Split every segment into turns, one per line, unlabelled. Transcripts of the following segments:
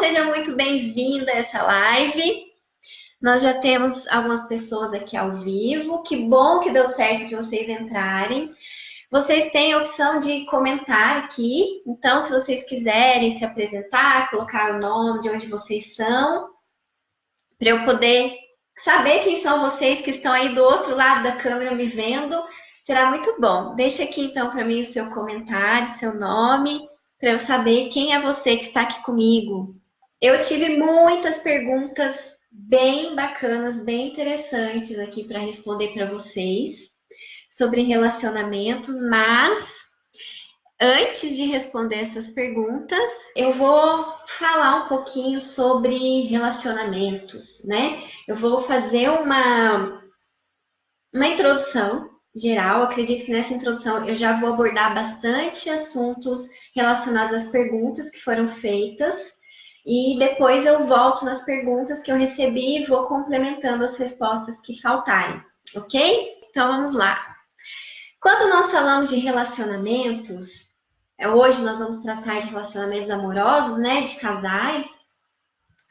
Seja muito bem-vinda a essa live. Nós já temos algumas pessoas aqui ao vivo. Que bom que deu certo de vocês entrarem. Vocês têm a opção de comentar aqui. Então, se vocês quiserem se apresentar, colocar o nome de onde vocês são, para eu poder saber quem são vocês que estão aí do outro lado da câmera me vendo, será muito bom. Deixa aqui então para mim o seu comentário, seu nome, para eu saber quem é você que está aqui comigo. Eu tive muitas perguntas bem bacanas, bem interessantes aqui para responder para vocês sobre relacionamentos, mas antes de responder essas perguntas, eu vou falar um pouquinho sobre relacionamentos, né? Eu vou fazer uma introdução geral. Acredito que nessa introdução eu já vou abordar bastante assuntos relacionados às perguntas que foram feitas. E depois eu volto nas perguntas que eu recebi e vou complementando as respostas que faltarem, ok? Então vamos lá. Quando nós falamos de relacionamentos, hoje nós vamos tratar de relacionamentos amorosos, né? De casais.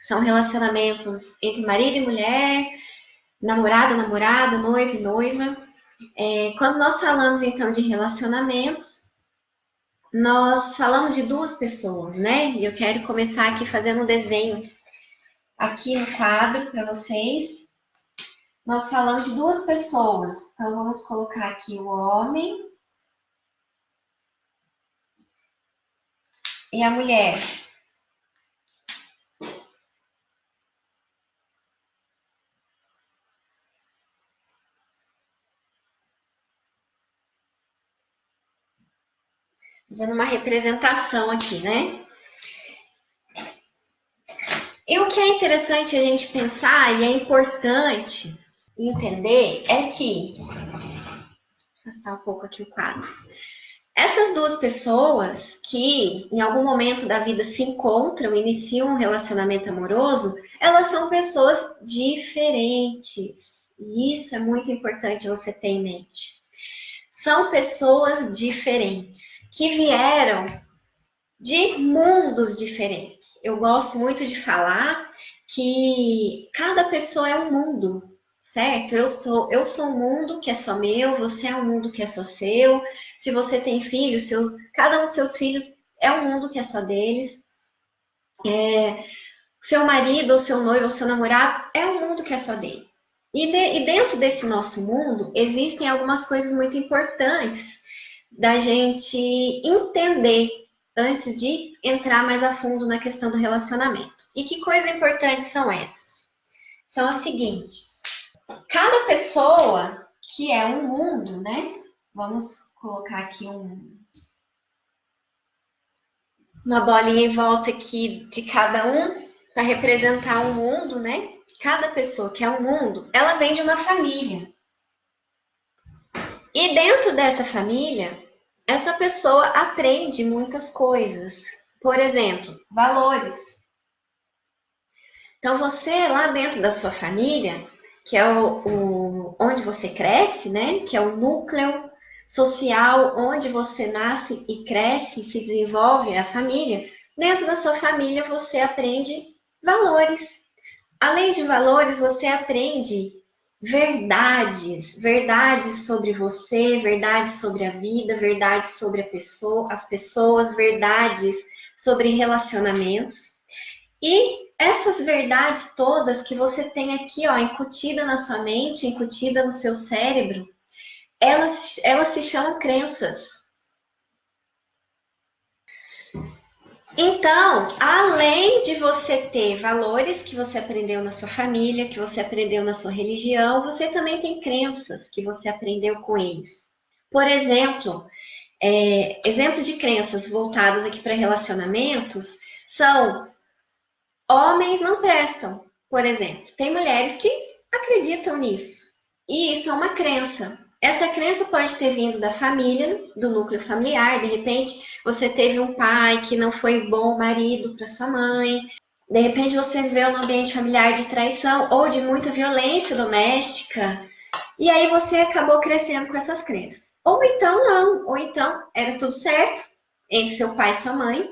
São relacionamentos entre marido e mulher, namorado, namorada, noivo e noiva. Quando nós falamos então de relacionamentos, nós falamos de duas pessoas, né? E eu quero começar aqui fazendo um desenho aqui no quadro para vocês. Nós falamos de duas pessoas. Então vamos colocar aqui o homem e a mulher. Fazendo uma representação aqui, né? E o que é interessante a gente pensar e é importante entender é que... Vou afastar um pouco aqui o quadro. Essas duas pessoas que em algum momento da vida se encontram, iniciam um relacionamento amoroso, elas são pessoas diferentes. E isso é muito importante você ter em mente. São pessoas diferentes, que vieram de mundos diferentes. Eu gosto muito de falar que cada pessoa é um mundo, certo? Eu sou um mundo que é só meu, você é um mundo que é só seu. Se você tem filhos, cada um dos seus filhos é um mundo que é só deles. Seu marido, ou seu noivo, ou seu namorado é um mundo que é só dele. E dentro desse nosso mundo, existem algumas coisas muito importantes da gente entender antes de entrar mais a fundo na questão do relacionamento. E que coisas importantes são essas? São as seguintes. Cada pessoa que é um mundo, né? Vamos colocar aqui uma bolinha em volta aqui de cada um para representar um mundo, né? Cada pessoa que é um mundo, ela vem de uma família. E dentro dessa família, essa pessoa aprende muitas coisas. Por exemplo, valores. Então, você lá dentro da sua família, que é onde você cresce, né? Que é o núcleo social onde você nasce e cresce e se desenvolve, a família. Dentro da sua família, você aprende valores. Além de valores, você aprende verdades sobre você, verdades sobre a vida, verdades sobre as pessoas, verdades sobre relacionamentos. E essas verdades todas que você tem aqui, ó, incutida na sua mente, incutida no seu cérebro, elas se chamam crenças. Então, além de você ter valores que você aprendeu na sua família, que você aprendeu na sua religião, você também tem crenças que você aprendeu com eles. Por exemplo, exemplo de crenças voltadas aqui para relacionamentos são: homens não prestam, por exemplo. Tem mulheres que acreditam nisso. E isso é uma crença. Essa crença pode ter vindo da família, do núcleo familiar. De repente, você teve um pai que não foi bom marido para sua mãe. De repente, você viveu num ambiente familiar de traição ou de muita violência doméstica. E aí você acabou crescendo com essas crenças. Ou então não. Ou então era tudo certo entre seu pai e sua mãe.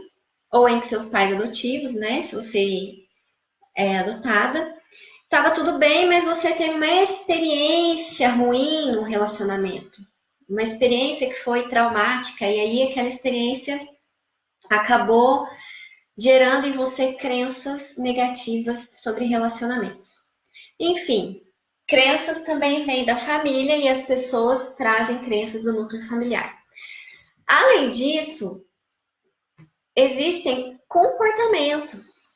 ou entre seus pais adotivos, né? Se você é adotada, estava tudo bem, mas você teve uma experiência ruim no relacionamento, uma experiência que foi traumática, e aí aquela experiência acabou gerando em você crenças negativas sobre relacionamentos. Enfim, crenças também vêm da família e as pessoas trazem crenças do núcleo familiar. Além disso, existem comportamentos,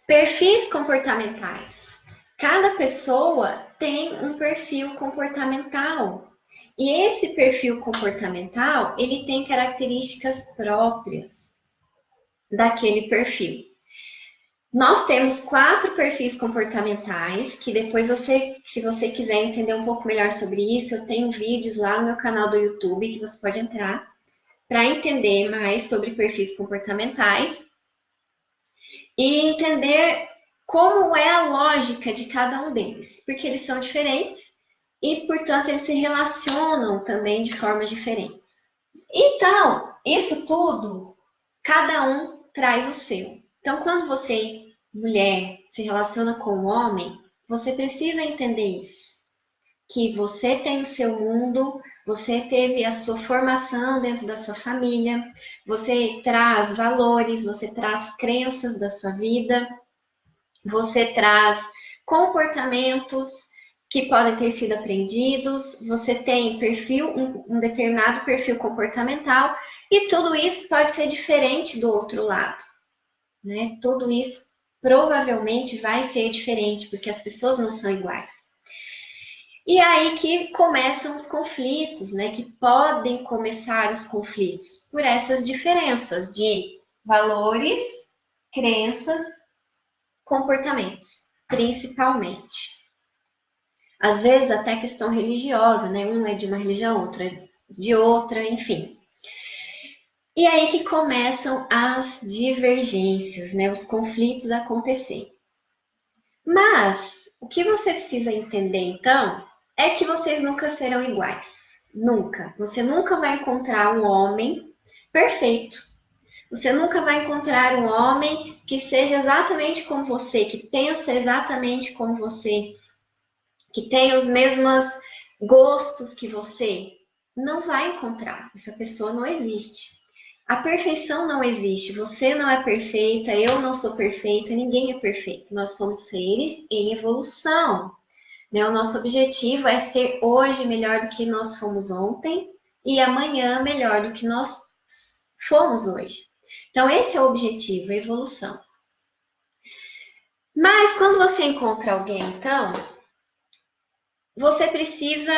perfis comportamentais. Cada pessoa tem um perfil comportamental. E esse perfil comportamental, ele tem características próprias daquele perfil. Nós temos 4 perfis comportamentais, que depois você, se você quiser entender um pouco melhor sobre isso, eu tenho vídeos lá no meu canal do YouTube que você pode entrar para entender mais sobre perfis comportamentais e entender como é a lógica de cada um deles, porque eles são diferentes e, portanto, eles se relacionam também de formas diferentes. Então, isso tudo, cada um traz o seu. Então, quando você, mulher, se relaciona com um homem, você precisa entender isso. Que você tem o seu mundo, você teve a sua formação dentro da sua família, você traz valores, você traz crenças da sua vida, você traz comportamentos que podem ter sido aprendidos, você tem um determinado perfil comportamental, e tudo isso pode ser diferente do outro lado, né? Tudo isso provavelmente vai ser diferente, porque as pessoas não são iguais. E aí que começam os conflitos, né? Que podem começar os conflitos por essas diferenças de valores, crenças, comportamentos, principalmente. Às vezes até questão religiosa, né? Um é de uma religião, outro é de outra, enfim. E aí que começam as divergências, né? Os conflitos acontecerem. Mas o que você precisa entender então é que vocês nunca serão iguais. Nunca. Você nunca vai encontrar um homem perfeito. Você nunca vai encontrar um homem que seja exatamente como você, que pensa exatamente como você, que tenha os mesmos gostos que você. Não vai encontrar. Essa pessoa não existe. A perfeição não existe. Você não é perfeita, eu não sou perfeita, ninguém é perfeito. Nós somos seres em evolução. Né? O nosso objetivo é ser hoje melhor do que nós fomos ontem e amanhã melhor do que nós fomos hoje. Então, esse é o objetivo, a evolução. Mas quando você encontra alguém, então, você precisa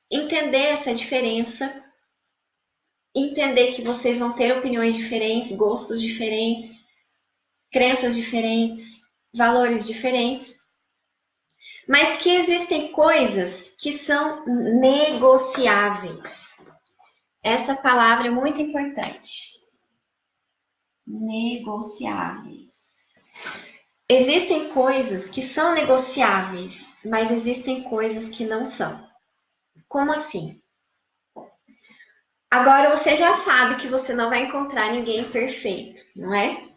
entender essa diferença, entender que vocês vão ter opiniões diferentes, gostos diferentes, crenças diferentes, valores diferentes, mas que existem coisas que são negociáveis. Essa palavra é muito importante. Negociáveis. Existem coisas que são negociáveis, mas existem coisas que não são. Como assim? Agora você já sabe que você não vai encontrar ninguém perfeito, não é?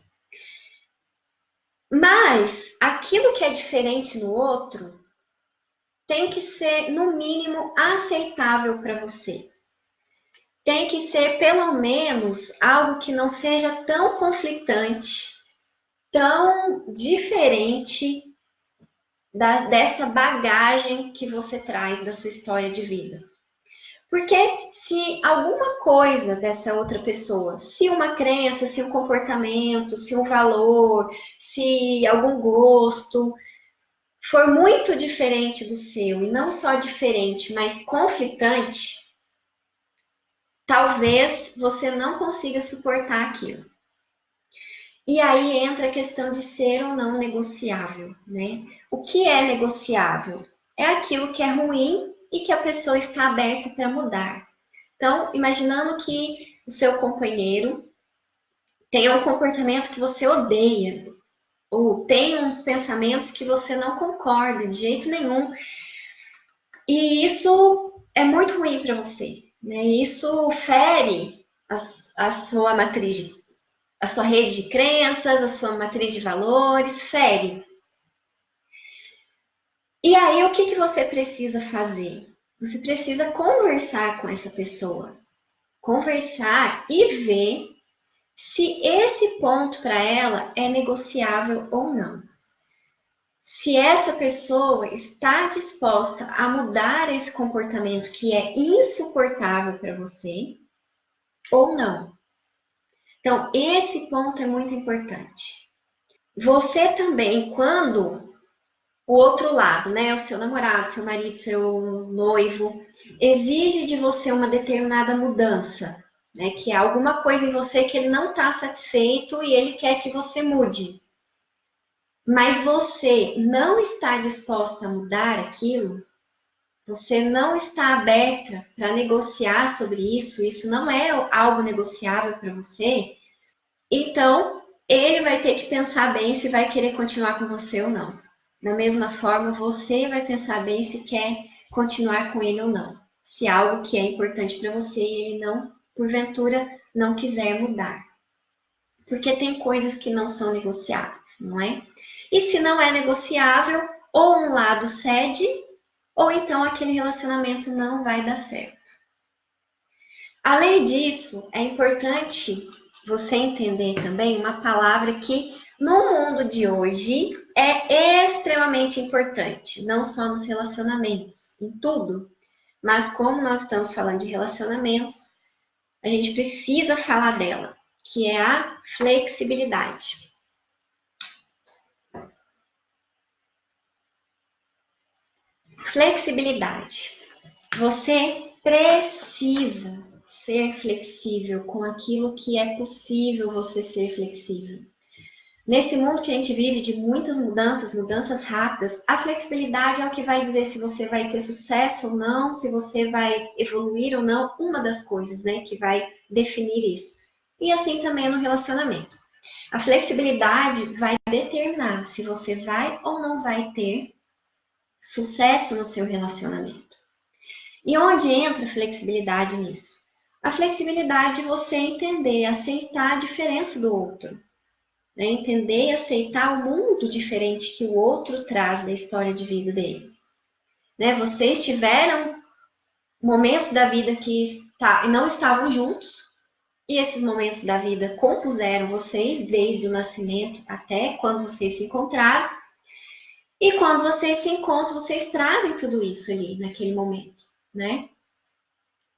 Mas aquilo que é diferente no outro tem que ser, no mínimo, aceitável para você. Tem que ser, pelo menos, algo que não seja tão conflitante, tão diferente dessa bagagem que você traz da sua história de vida. Porque se alguma coisa dessa outra pessoa, se uma crença, se um comportamento, se um valor, se algum gosto for muito diferente do seu, e não só diferente, mas conflitante, talvez você não consiga suportar aquilo. E aí entra a questão de ser ou não negociável, né? O que é negociável? É aquilo que é ruim e que a pessoa está aberta para mudar. Então, imaginando que o seu companheiro tenha um comportamento que você odeia, ou tenha uns pensamentos que você não concorda de jeito nenhum, e isso é muito ruim para você, né? Isso fere a sua matriz a sua rede de crenças, a sua matriz de valores, fere. E aí, o que você precisa fazer? Você precisa conversar com essa pessoa. Conversar e ver se esse ponto para ela é negociável ou não. Se essa pessoa está disposta a mudar esse comportamento que é insuportável para você ou não. Então, esse ponto é muito importante. Você também, quando o outro lado, né, o seu namorado, seu marido, seu noivo, exige de você uma determinada mudança, né, que é alguma coisa em você que ele não está satisfeito e ele quer que você mude. Mas você não está disposta a mudar aquilo, você não está aberta para negociar sobre isso não é algo negociável para você, então ele vai ter que pensar bem se vai querer continuar com você ou não. Da mesma forma, você vai pensar bem se quer continuar com ele ou não. Se algo que é importante para você e ele não, porventura, não quiser mudar. Porque tem coisas que não são negociáveis, não é? E se não é negociável, ou um lado cede, ou então aquele relacionamento não vai dar certo. Além disso, é importante você entender também uma palavra que no mundo de hoje é extremamente importante, não só nos relacionamentos, em tudo, mas como nós estamos falando de relacionamentos, a gente precisa falar dela, que é a flexibilidade. Flexibilidade. Você precisa ser flexível com aquilo que é possível você ser flexível. Nesse mundo que a gente vive de muitas mudanças, mudanças rápidas, a flexibilidade é o que vai dizer se você vai ter sucesso ou não, se você vai evoluir ou não, uma das coisas, né, que vai definir isso. E assim também no relacionamento. A flexibilidade vai determinar se você vai ou não vai ter sucesso no seu relacionamento. E onde entra a flexibilidade nisso? A flexibilidade é você entender, aceitar a diferença do outro. Né? Entender e aceitar o mundo diferente que o outro traz da história de vida dele. Né? Vocês tiveram momentos da vida que não estavam juntos, e esses momentos da vida compuseram vocês desde o nascimento até quando vocês se encontraram. E quando vocês se encontram, vocês trazem tudo isso ali naquele momento, né?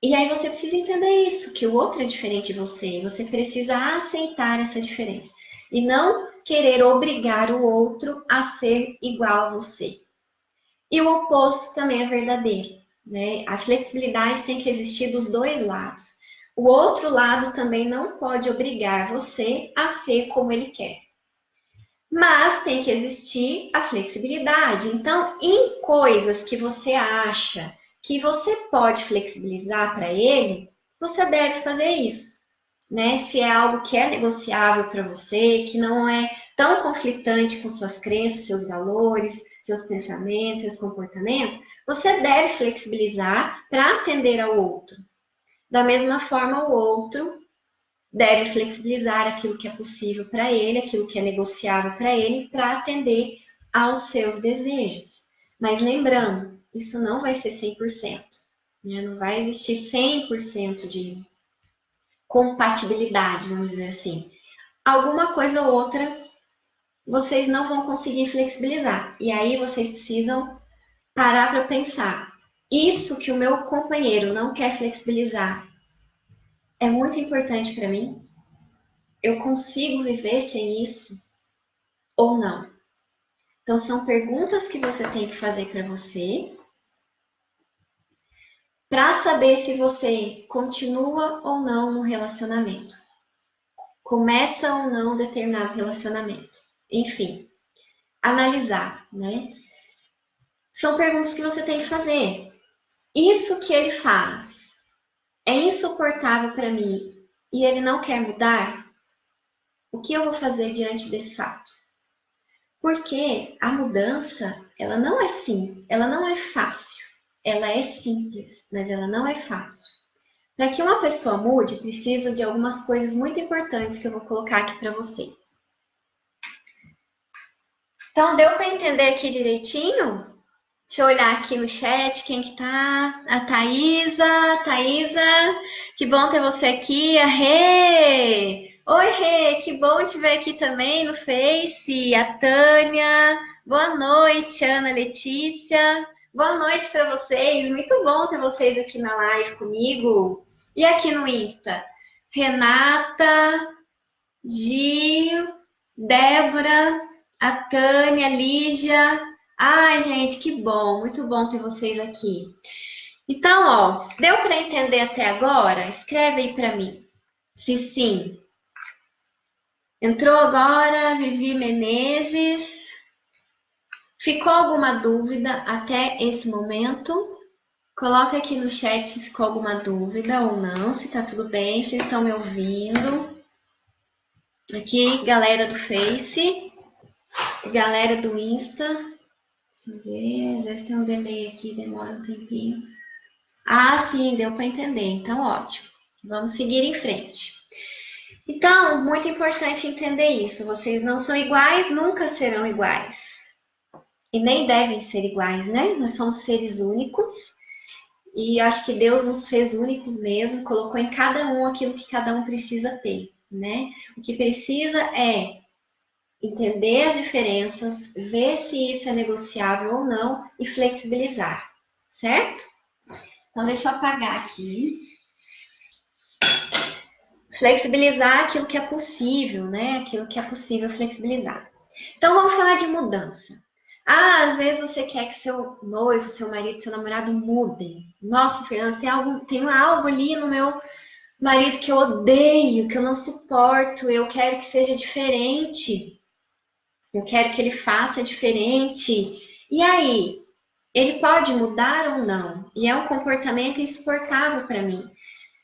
E aí você precisa entender isso, que o outro é diferente de você, e você precisa aceitar essa diferença. E não querer obrigar o outro a ser igual a você. E o oposto também é verdadeiro, né? A flexibilidade tem que existir dos dois lados. O outro lado também não pode obrigar você a ser como ele quer. Mas tem que existir a flexibilidade. Então, em coisas que você acha que você pode flexibilizar para ele, você deve fazer isso, né? Se é algo que é negociável para você, que não é tão conflitante com suas crenças, seus valores, seus pensamentos, seus comportamentos, você deve flexibilizar para atender ao outro. Da mesma forma, o outro deve flexibilizar aquilo que é possível para ele, aquilo que é negociável para ele, para atender aos seus desejos. Mas lembrando, isso não vai ser 100%, né? Não vai existir 100% de compatibilidade, vamos dizer assim. Alguma coisa ou outra vocês não vão conseguir flexibilizar. E aí vocês precisam parar para pensar. Isso que o meu companheiro não quer flexibilizar é muito importante para mim? Eu consigo viver sem isso ou não? Então, são perguntas que você tem que fazer para você, para saber se você continua ou não no relacionamento. Começa ou não determinado relacionamento. Enfim, analisar, né? São perguntas que você tem que fazer. Isso que ele faz é insuportável para mim e ele não quer mudar? O que eu vou fazer diante desse fato? Porque a mudança, ela não é ela não é fácil. Ela é simples, mas ela não é fácil. Para que uma pessoa mude, precisa de algumas coisas muito importantes que eu vou colocar aqui para você. Então, deu para entender aqui direitinho? Deixa eu olhar aqui no chat quem que tá. A Thaisa. Thaisa, que bom ter você aqui. A Rê! Oi, Rê, que bom te ver aqui também no Face. A Tânia. Boa noite, Ana Letícia. Boa noite para vocês. Muito bom ter vocês aqui na live comigo. E aqui no Insta? Renata, Gil, Débora, a Tânia, Lígia. Ai, gente, que bom, muito bom ter vocês aqui. Então, ó, deu para entender até agora? Escreve aí para mim. Se sim. Entrou agora, Vivi Menezes. Ficou alguma dúvida até esse momento? Coloca aqui no chat se ficou alguma dúvida ou não, se tá tudo bem, se estão me ouvindo. Aqui, galera do Face, galera do Insta. Deixa eu ver, às vezes tem um delay aqui, demora um tempinho. Ah, sim, deu para entender, então ótimo. Vamos seguir em frente. Então, muito importante entender isso. Vocês não são iguais, nunca serão iguais. E nem devem ser iguais, né? Nós somos seres únicos. E acho que Deus nos fez únicos mesmo, colocou em cada um aquilo que cada um precisa ter, né? O que precisa é entender as diferenças, ver se isso é negociável ou não e flexibilizar, certo? Então, deixa eu apagar aqui. Flexibilizar aquilo que é possível, né? Aquilo que é possível flexibilizar. Então, vamos falar de mudança. Ah, às vezes você quer que seu noivo, seu marido, seu namorado mudem. Nossa, Fernanda, tem algo ali no meu marido que eu odeio, que eu não suporto, eu quero que seja diferente. Eu quero que ele faça diferente. E aí, ele pode mudar ou não? E é um comportamento insuportável para mim.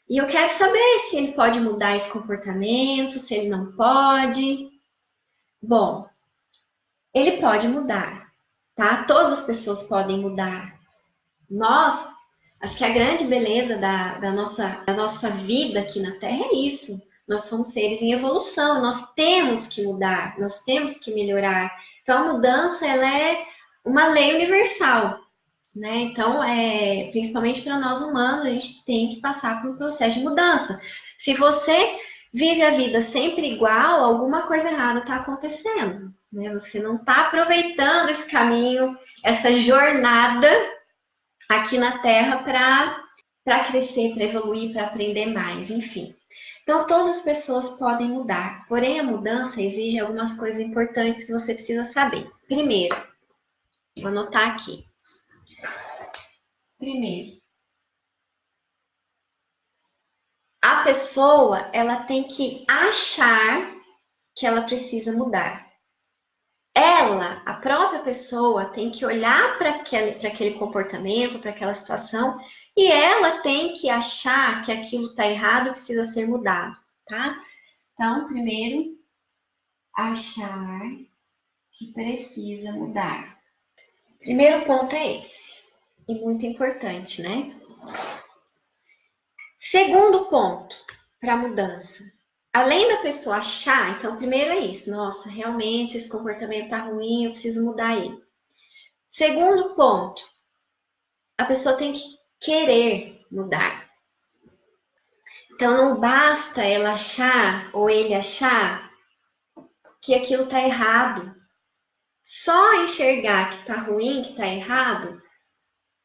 E eu quero saber se ele pode mudar esse comportamento, se ele não pode. Bom, ele pode mudar, tá? Todas as pessoas podem mudar. Nós, acho que a grande beleza da nossa vida aqui na Terra é isso. Nós somos seres em evolução, nós temos que mudar, nós temos que melhorar. Então, a mudança, ela é uma lei universal, né? Então, principalmente para nós humanos, a gente tem que passar por um processo de mudança. Se você vive a vida sempre igual, alguma coisa errada está acontecendo, né? Você não está aproveitando esse caminho, essa jornada aqui na Terra para crescer, para evoluir, para aprender mais, enfim. Então, todas as pessoas podem mudar, porém a mudança exige algumas coisas importantes que você precisa saber. Primeiro, vou anotar aqui. Primeiro, a pessoa, ela tem que achar que ela precisa mudar. Ela, a própria pessoa, tem que olhar para aquele comportamento, para aquela situação, e ela tem que achar que aquilo está errado e precisa ser mudado, tá? Então, primeiro, achar que precisa mudar. Primeiro ponto é esse, e muito importante, né? Segundo ponto para mudança. Além da pessoa achar, então, primeiro é isso, nossa, realmente esse comportamento tá ruim, eu preciso mudar ele. Segundo ponto, a pessoa tem que querer mudar. Então, não basta ela achar ou ele achar que aquilo tá errado. Só enxergar que tá ruim, que tá errado,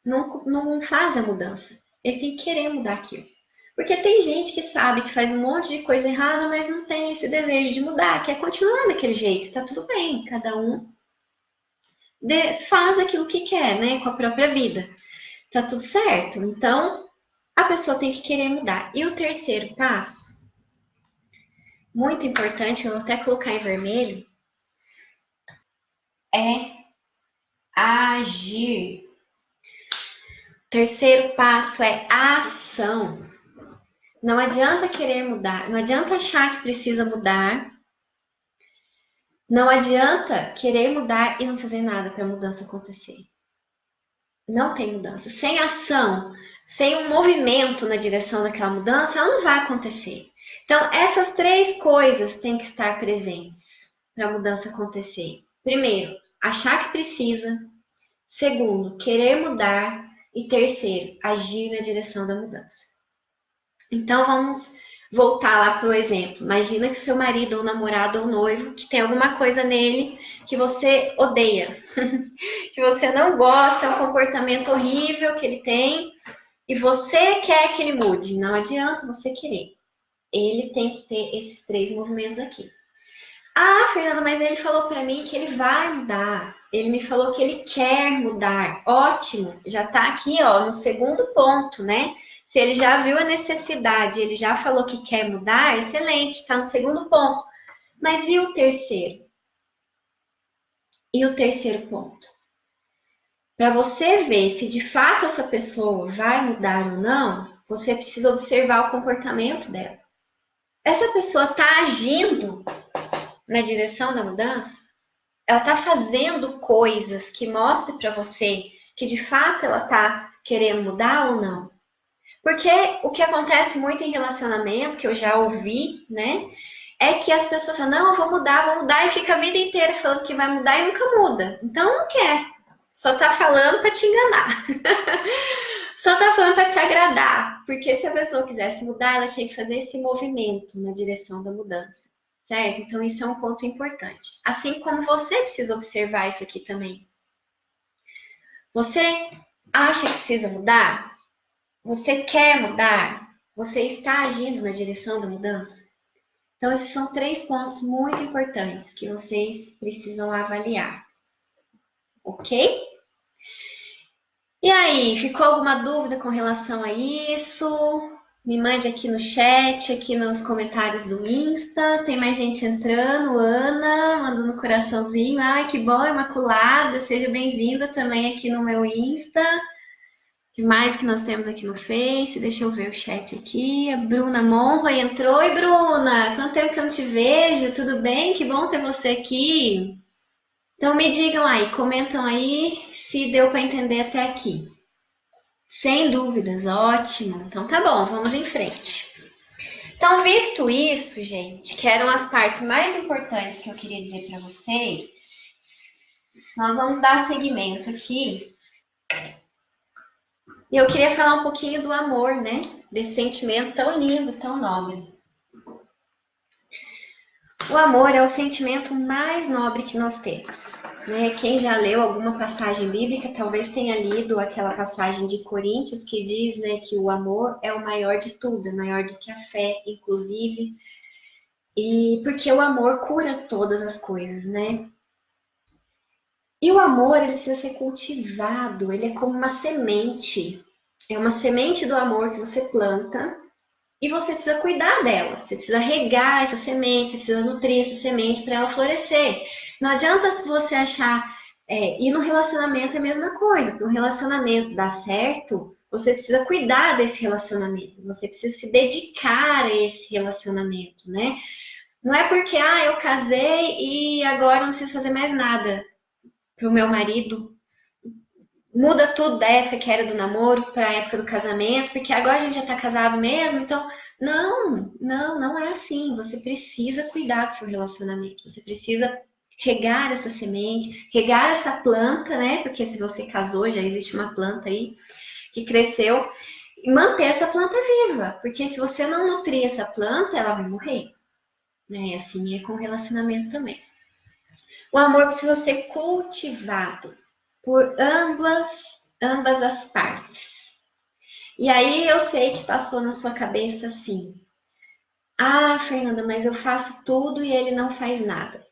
não faz a mudança. Ele tem que querer mudar aquilo. Porque tem gente que sabe que faz um monte de coisa errada, mas não tem esse desejo de mudar, quer continuar daquele jeito, tá tudo bem, cada um faz aquilo que quer, né, com a própria vida. Tá tudo certo. Então, a pessoa tem que querer mudar. E o terceiro passo, muito importante, que eu vou até colocar em vermelho, é agir. O terceiro passo é a ação. Não adianta querer mudar, não adianta achar que precisa mudar, não adianta querer mudar e não fazer nada para a mudança acontecer. Não tem mudança. Sem ação, sem um movimento na direção daquela mudança, ela não vai acontecer. Então, essas 3 coisas têm que estar presentes para a mudança acontecer. Primeiro, achar que precisa. Segundo, querer mudar. E terceiro, agir na direção da mudança. Então, vamos voltar lá para o exemplo. Imagina que seu marido ou namorado ou noivo, que tem alguma coisa nele que você odeia, que você não gosta, é um comportamento horrível que ele tem, e você quer que ele mude. Não adianta você querer. Ele tem que ter esses 3 movimentos aqui. Ah, Fernanda, mas ele falou para mim que ele vai mudar. Ele me falou que ele quer mudar. Ótimo, já está aqui, ó, no segundo ponto, né? Se ele já viu a necessidade, ele já falou que quer mudar, excelente, está no segundo ponto. Mas e o terceiro? E o terceiro ponto? Para você ver se de fato essa pessoa vai mudar ou não, você precisa observar o comportamento dela. Essa pessoa está agindo na direção da mudança? Ela está fazendo coisas que mostrem para você que de fato ela está querendo mudar ou não? Porque o que acontece muito em relacionamento, que eu já ouvi, né? É que as pessoas falam, não, eu vou mudar, e fica a vida inteira falando que vai mudar e nunca muda. Então não quer. Só tá falando para te enganar. Só tá falando para te agradar. Porque se a pessoa quisesse mudar, ela tinha que fazer esse movimento na direção da mudança. Certo? Então, isso é um ponto importante. Assim como você precisa observar isso aqui também. Você acha que precisa mudar? Você quer mudar? Você está agindo na direção da mudança? Então, esses são 3 pontos muito importantes que vocês precisam avaliar. Ok? E aí, ficou alguma dúvida com relação a isso? Me mande aqui no chat, aqui nos comentários do Insta. Tem mais gente entrando. Ana, mandando coraçãozinho. Ai, que bom, Imaculada. Seja bem-vinda também aqui no meu Insta. O que mais que nós temos aqui no Face? Deixa eu ver o chat aqui. A Bruna Monra entrou. Oi, Bruna! Quanto tempo que eu não te vejo? Tudo bem? Que bom ter você aqui. Então me digam aí, comentam aí se deu para entender até aqui. Sem dúvidas, ótimo. Então tá bom, vamos em frente. Então, visto isso, gente, que eram as partes mais importantes que eu queria dizer para vocês, nós vamos dar seguimento aqui. E eu queria falar um pouquinho do amor, né? Desse sentimento tão lindo, tão nobre. O amor é o sentimento mais nobre que nós temos. Né? Quem já leu alguma passagem bíblica talvez tenha lido aquela passagem de Coríntios que diz, né, que o amor é o maior de tudo, é maior do que a fé, inclusive. E porque o amor cura todas as coisas, né? E o amor, ele precisa ser cultivado, ele é como uma semente. É uma semente do amor que você planta e você precisa cuidar dela. Você precisa regar essa semente, você precisa nutrir essa semente para ela florescer. Não adianta você achar. E no relacionamento é a mesma coisa. Para um relacionamento dar certo, você precisa cuidar desse relacionamento. Você precisa se dedicar a esse relacionamento, né? Não é porque, eu casei e agora não preciso fazer mais nada para o meu marido. Muda tudo da época que era do namoro para a época do casamento, porque agora a gente já está casado mesmo, então não é assim. Você precisa cuidar do seu relacionamento, você precisa regar essa semente, regar essa planta, né? Porque se você casou, já existe uma planta aí que cresceu, e manter essa planta viva, porque se você não nutrir essa planta, ela vai morrer, né? Assim é com o relacionamento também. O amor precisa ser cultivado por ambas as partes. E aí eu sei que passou na sua cabeça assim: ah, Fernanda, mas eu faço tudo e ele não faz nada.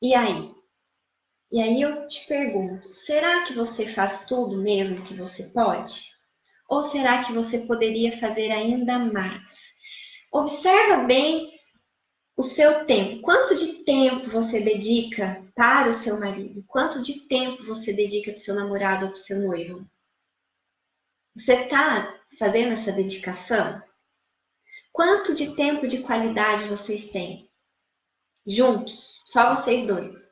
E aí? E aí eu te pergunto: será que você faz tudo mesmo que você pode? Ou será que você poderia fazer ainda mais? Observa bem o seu tempo. Quanto de tempo você dedica para o seu marido? Quanto de tempo você dedica para o seu namorado ou para o seu noivo? Você está fazendo essa dedicação? Quanto de tempo de qualidade vocês têm? Juntos, só vocês dois.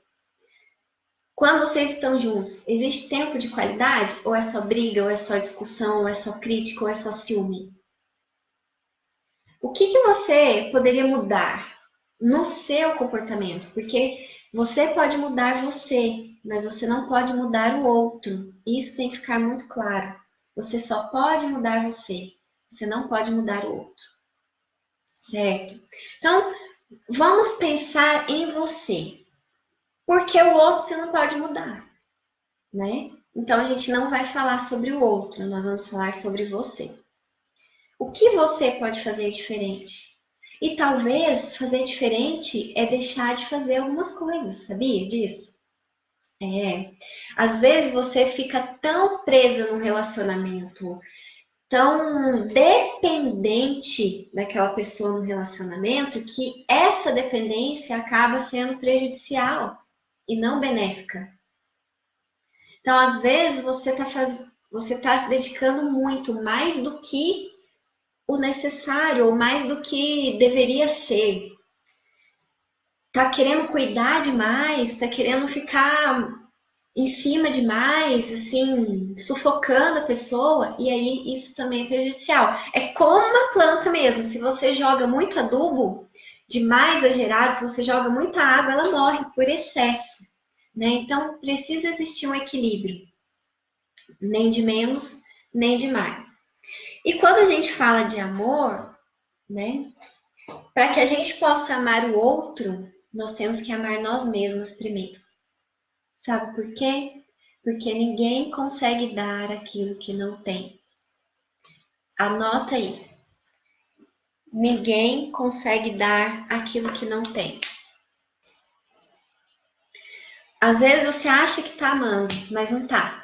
Quando vocês estão juntos, existe tempo de qualidade? Ou é só briga, ou é só discussão, ou é só crítica, ou é só ciúme? O que você poderia mudar no seu comportamento? Porque você pode mudar você, mas você não pode mudar o outro. Isso tem que ficar muito claro. Você só pode mudar você. Você não pode mudar o outro. Certo? Então, vamos pensar em você. Porque o outro você não pode mudar, né? Então a gente não vai falar sobre o outro, nós vamos falar sobre você. O que você pode fazer diferente? E talvez fazer diferente é deixar de fazer algumas coisas, sabia disso? É. Às vezes você fica tão presa num relacionamento, tão dependente daquela pessoa no relacionamento, que essa dependência acaba sendo prejudicial e não benéfica. Então, às vezes, você tá se dedicando muito mais do que o necessário, ou mais do que deveria ser. Tá querendo cuidar demais, tá querendo ficar em cima demais, assim, sufocando a pessoa, e aí isso também é prejudicial. É como uma planta mesmo. Se você joga muito adubo, demais exagerado, se você joga muita água, ela morre por excesso, né? Então precisa existir um equilíbrio, nem de menos, nem de mais. E quando a gente fala de amor, né? Para que a gente possa amar o outro, nós temos que amar nós mesmos primeiro. Sabe por quê? Porque ninguém consegue dar aquilo que não tem. Anota aí. Ninguém consegue dar aquilo que não tem. Às vezes você acha que tá amando, mas não tá.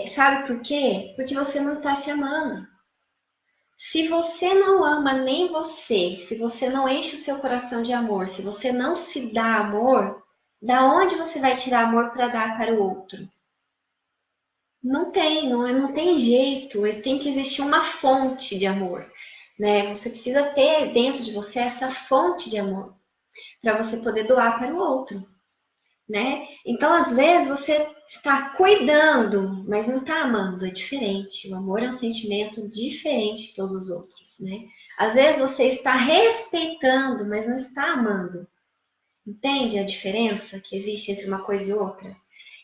Sabe por quê? Porque você não está se amando. Se você não ama nem você, se você não enche o seu coração de amor, se você não se dá amor, da onde você vai tirar amor para dar para o outro? Não tem jeito. Tem que existir uma fonte de amor, né? Você precisa ter dentro de você essa fonte de amor para você poder doar para o outro, né? Então, às vezes você está cuidando, mas não está amando, é diferente. O amor é um sentimento diferente de todos os outros, né? Às vezes você está respeitando, mas não está amando. Entende a diferença que existe entre uma coisa e outra?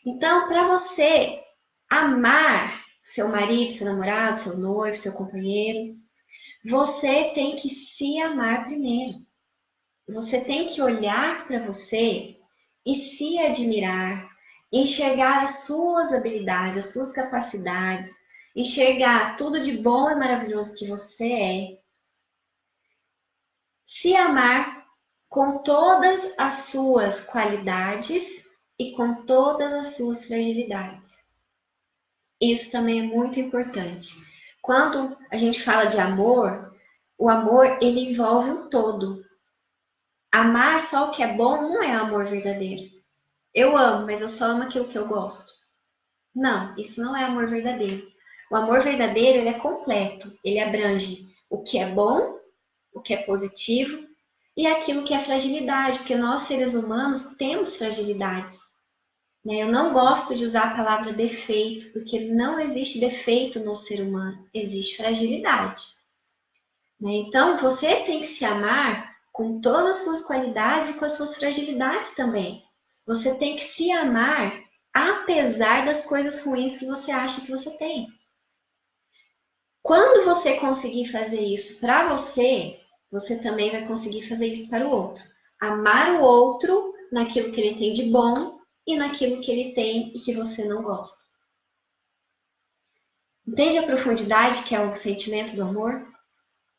Então, para você amar seu marido, seu namorado, seu noivo, seu companheiro, você tem que se amar primeiro. Você tem que olhar para você e se admirar, enxergar as suas habilidades, as suas capacidades, enxergar tudo de bom e maravilhoso que você é. Se amar com todas as suas qualidades e com todas as suas fragilidades. Isso também é muito importante. Quando a gente fala de amor, o amor ele envolve um todo. Amar só o que é bom não é amor verdadeiro. Eu amo, mas eu só amo aquilo que eu gosto. Não, isso não é amor verdadeiro. O amor verdadeiro ele é completo, ele abrange o que é bom, o que é positivo e aquilo que é fragilidade, porque nós seres humanos temos fragilidades. Né? Eu não gosto de usar a palavra defeito, porque não existe defeito no ser humano, existe fragilidade. Né? Então, você tem que se amar com todas as suas qualidades e com as suas fragilidades também. Você tem que se amar apesar das coisas ruins que você acha que você tem. Quando você conseguir fazer isso para você, você também vai conseguir fazer isso para o outro. Amar o outro naquilo que ele tem de bom e naquilo que ele tem e que você não gosta. Entende a profundidade que é o sentimento do amor?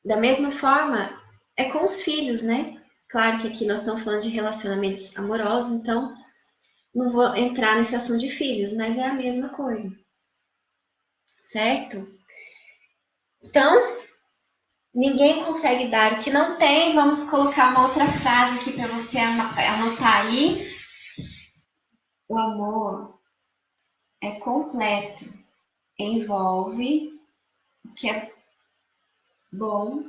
Da mesma forma, é com os filhos, né? Claro que aqui nós estamos falando de relacionamentos amorosos, então não vou entrar nesse assunto de filhos, mas é a mesma coisa, certo? Então, ninguém consegue dar o que não tem. Vamos colocar uma outra frase aqui para você anotar aí. O amor é completo, envolve o que é bom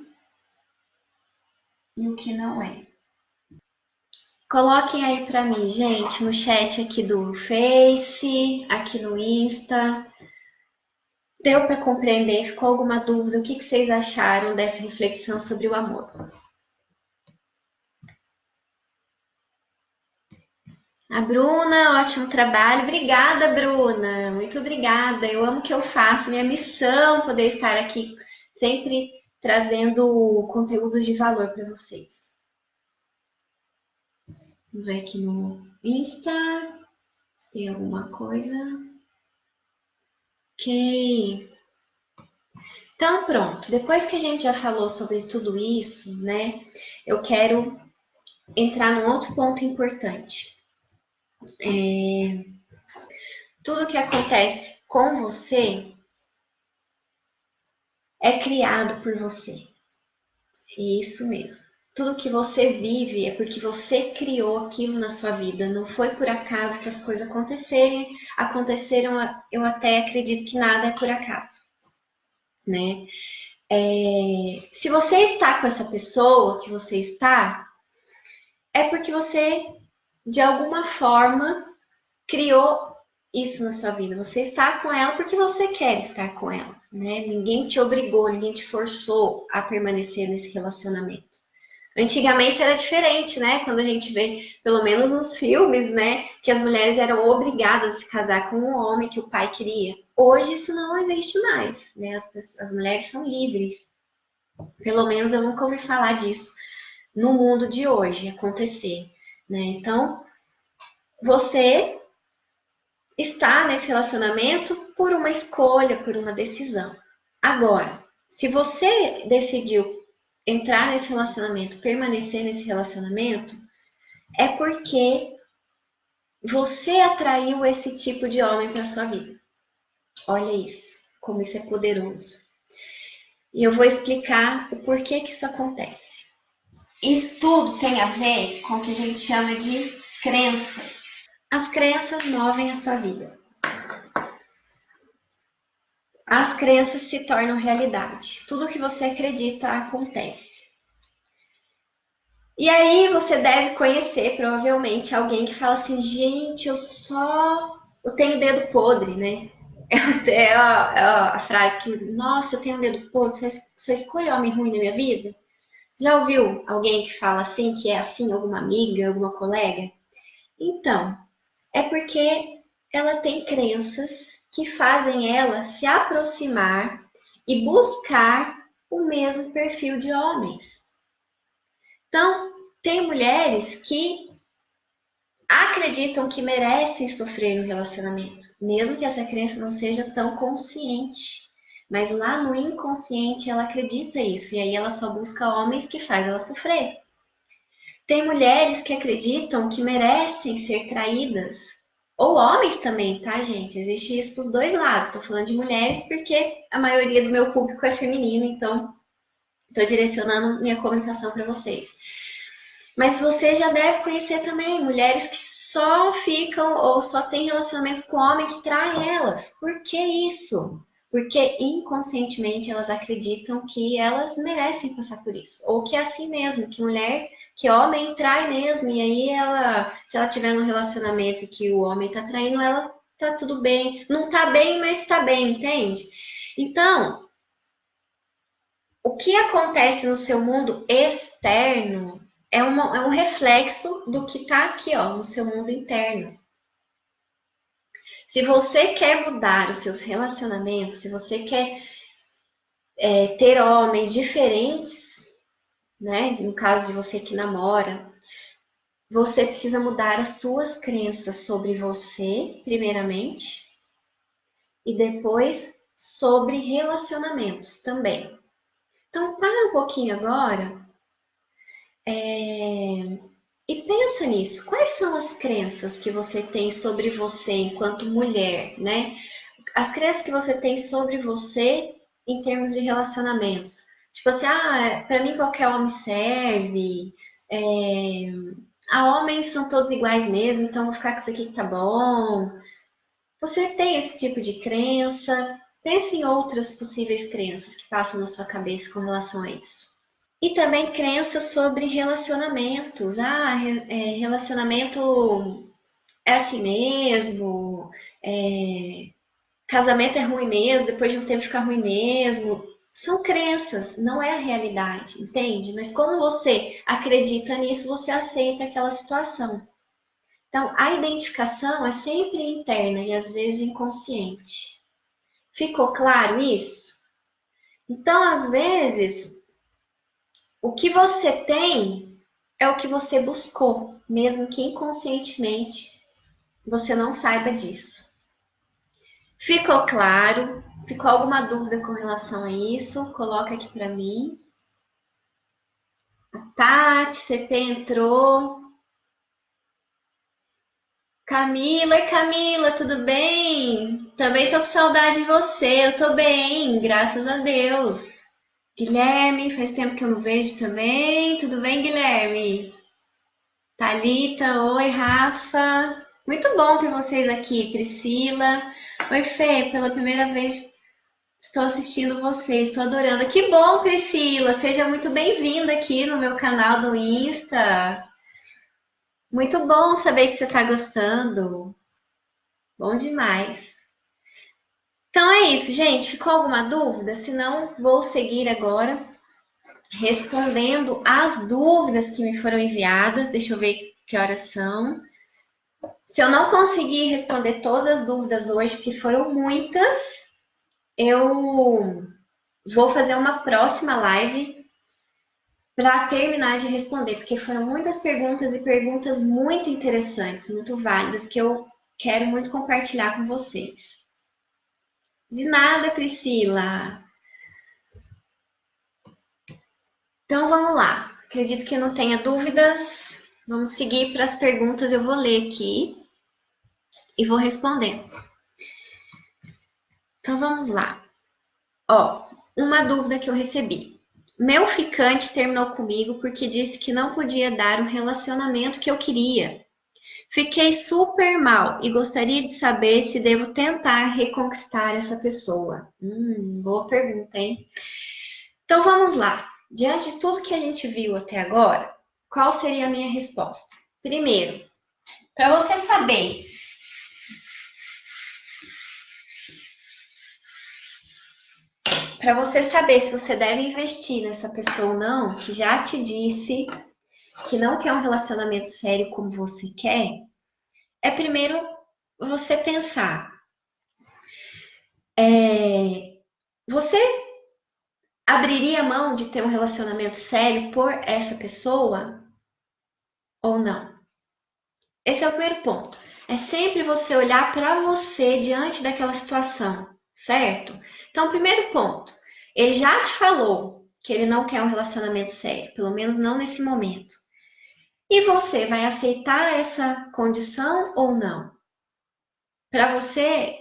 e o que não é. Coloquem aí pra mim, gente, no chat aqui do Face, aqui no Insta. Deu para compreender? Ficou alguma dúvida? O que vocês acharam dessa reflexão sobre o amor? A Bruna, ótimo trabalho. Obrigada, Bruna. Muito obrigada. Eu amo o que eu faço. Minha missão é poder estar aqui sempre trazendo conteúdos de valor para vocês. Vamos ver aqui no Insta se tem alguma coisa. Ok. Então, pronto. Depois que a gente já falou sobre tudo isso, né? Eu quero entrar num outro ponto importante. Tudo que acontece com você é criado por você. Isso mesmo. Tudo que você vive é porque você criou aquilo na sua vida. Não foi por acaso que as coisas aconteceram. Eu até acredito que nada é por acaso, né? Se você está com essa pessoa que você está, é porque você, de alguma forma, criou isso na sua vida. Você está com ela porque você quer estar com ela, né? Ninguém te obrigou, ninguém te forçou a permanecer nesse relacionamento. Antigamente era diferente, né? Quando a gente vê, pelo menos nos filmes, né? Que as mulheres eram obrigadas a se casar com um homem que o pai queria. Hoje isso não existe mais, né? As mulheres são livres. Pelo menos eu nunca ouvi falar disso no mundo de hoje acontecer, né? Então, você está nesse relacionamento por uma escolha, por uma decisão. Agora, se você decidiu entrar nesse relacionamento, permanecer nesse relacionamento, é porque você atraiu esse tipo de homem para sua vida. Olha isso, como isso é poderoso. E eu vou explicar o porquê que isso acontece. Isso tudo tem a ver com o que a gente chama de crenças. As crenças movem a sua vida. As crenças se tornam realidade. Tudo que você acredita acontece. E aí você deve conhecer provavelmente alguém que fala assim, gente, eu tenho dedo podre, né? É a frase que me diz, nossa, eu tenho dedo podre, só escolho homem ruim na minha vida? Já ouviu alguém que fala assim, que é assim, alguma amiga, alguma colega? Então, é porque ela tem crenças que fazem ela se aproximar e buscar o mesmo perfil de homens. Então, tem mulheres que acreditam que merecem sofrer no relacionamento, mesmo que essa crença não seja tão consciente. Mas lá no inconsciente ela acredita isso, e aí ela só busca homens que fazem ela sofrer. Tem mulheres que acreditam que merecem ser traídas, ou homens também, tá, gente? Existe isso pros dois lados. Tô falando de mulheres porque a maioria do meu público é feminino, então tô direcionando minha comunicação para vocês. Mas você já deve conhecer também mulheres que só ficam ou só têm relacionamentos com homem que trai elas. Por que isso? Porque inconscientemente elas acreditam que elas merecem passar por isso. Ou que é assim mesmo, que homem trai mesmo. E aí se ela tiver num relacionamento que o homem tá traindo, ela tá tudo bem. Não tá bem, mas tá bem, entende? Então, o que acontece no seu mundo externo é um reflexo do que está aqui, ó, no seu mundo interno. Se você quer mudar os seus relacionamentos, se você quer ter homens diferentes, né? No caso de você que namora, você precisa mudar as suas crenças sobre você, primeiramente, e depois sobre relacionamentos também. Então, para um pouquinho agora e pensa nisso. Quais são as crenças que você tem sobre você enquanto mulher, né? As crenças que você tem sobre você em termos de relacionamentos. Tipo assim, pra mim qualquer homem serve. É, homens são todos iguais mesmo, então vou ficar com isso aqui que tá bom. Você tem esse tipo de crença? Pense em outras possíveis crenças que passam na sua cabeça com relação a isso. E também crenças sobre relacionamentos. Relacionamento é assim mesmo, casamento é ruim mesmo, depois de um tempo fica ruim mesmo. São crenças, não é a realidade, entende? Mas quando você acredita nisso, você aceita aquela situação. Então, a identificação é sempre interna e às vezes inconsciente. Ficou claro isso? Então, às vezes, o que você tem é o que você buscou, mesmo que inconscientemente você não saiba disso. Ficou claro? Ficou alguma dúvida com relação a isso? Coloca aqui para mim. Tati, CP entrou. Camila, tudo bem? Também tô com saudade de você. Eu tô bem, graças a Deus. Guilherme, faz tempo que eu não vejo também. Tudo bem, Guilherme? Thalita, oi, Rafa. Muito bom ter vocês aqui, Priscila. Oi, Fê, pela primeira vez estou assistindo vocês, estou adorando. Que bom, Priscila. Seja muito bem-vinda aqui no meu canal do Insta. Muito bom saber que você está gostando. Bom demais. Então é isso, gente. Ficou alguma dúvida? Se não, vou seguir agora respondendo as dúvidas que me foram enviadas. Deixa eu ver que horas são. Se eu não conseguir responder todas as dúvidas hoje, porque foram muitas, eu vou fazer uma próxima live para terminar de responder, porque foram muitas perguntas e perguntas muito interessantes, muito válidas, que eu quero muito compartilhar com vocês. De nada, Priscila. Então vamos lá. Acredito que não tenha dúvidas. Vamos seguir para as perguntas. Eu vou ler aqui e vou responder. Então vamos lá. Ó, uma dúvida que eu recebi. Meu ficante terminou comigo porque disse que não podia dar o relacionamento que eu queria. Fiquei super mal e gostaria de saber se devo tentar reconquistar essa pessoa. Boa pergunta, hein? Então vamos lá. Diante de tudo que a gente viu até agora, qual seria a minha resposta? Primeiro, para você saber se você deve investir nessa pessoa ou não, que já te disse que não quer um relacionamento sério como você quer, é primeiro você pensar, você abriria mão de ter um relacionamento sério por essa pessoa ou não? Esse é o primeiro ponto. É sempre você olhar para você diante daquela situação, certo? Então, primeiro ponto, ele já te falou que ele não quer um relacionamento sério, pelo menos não nesse momento. E você vai aceitar essa condição ou não? Para você,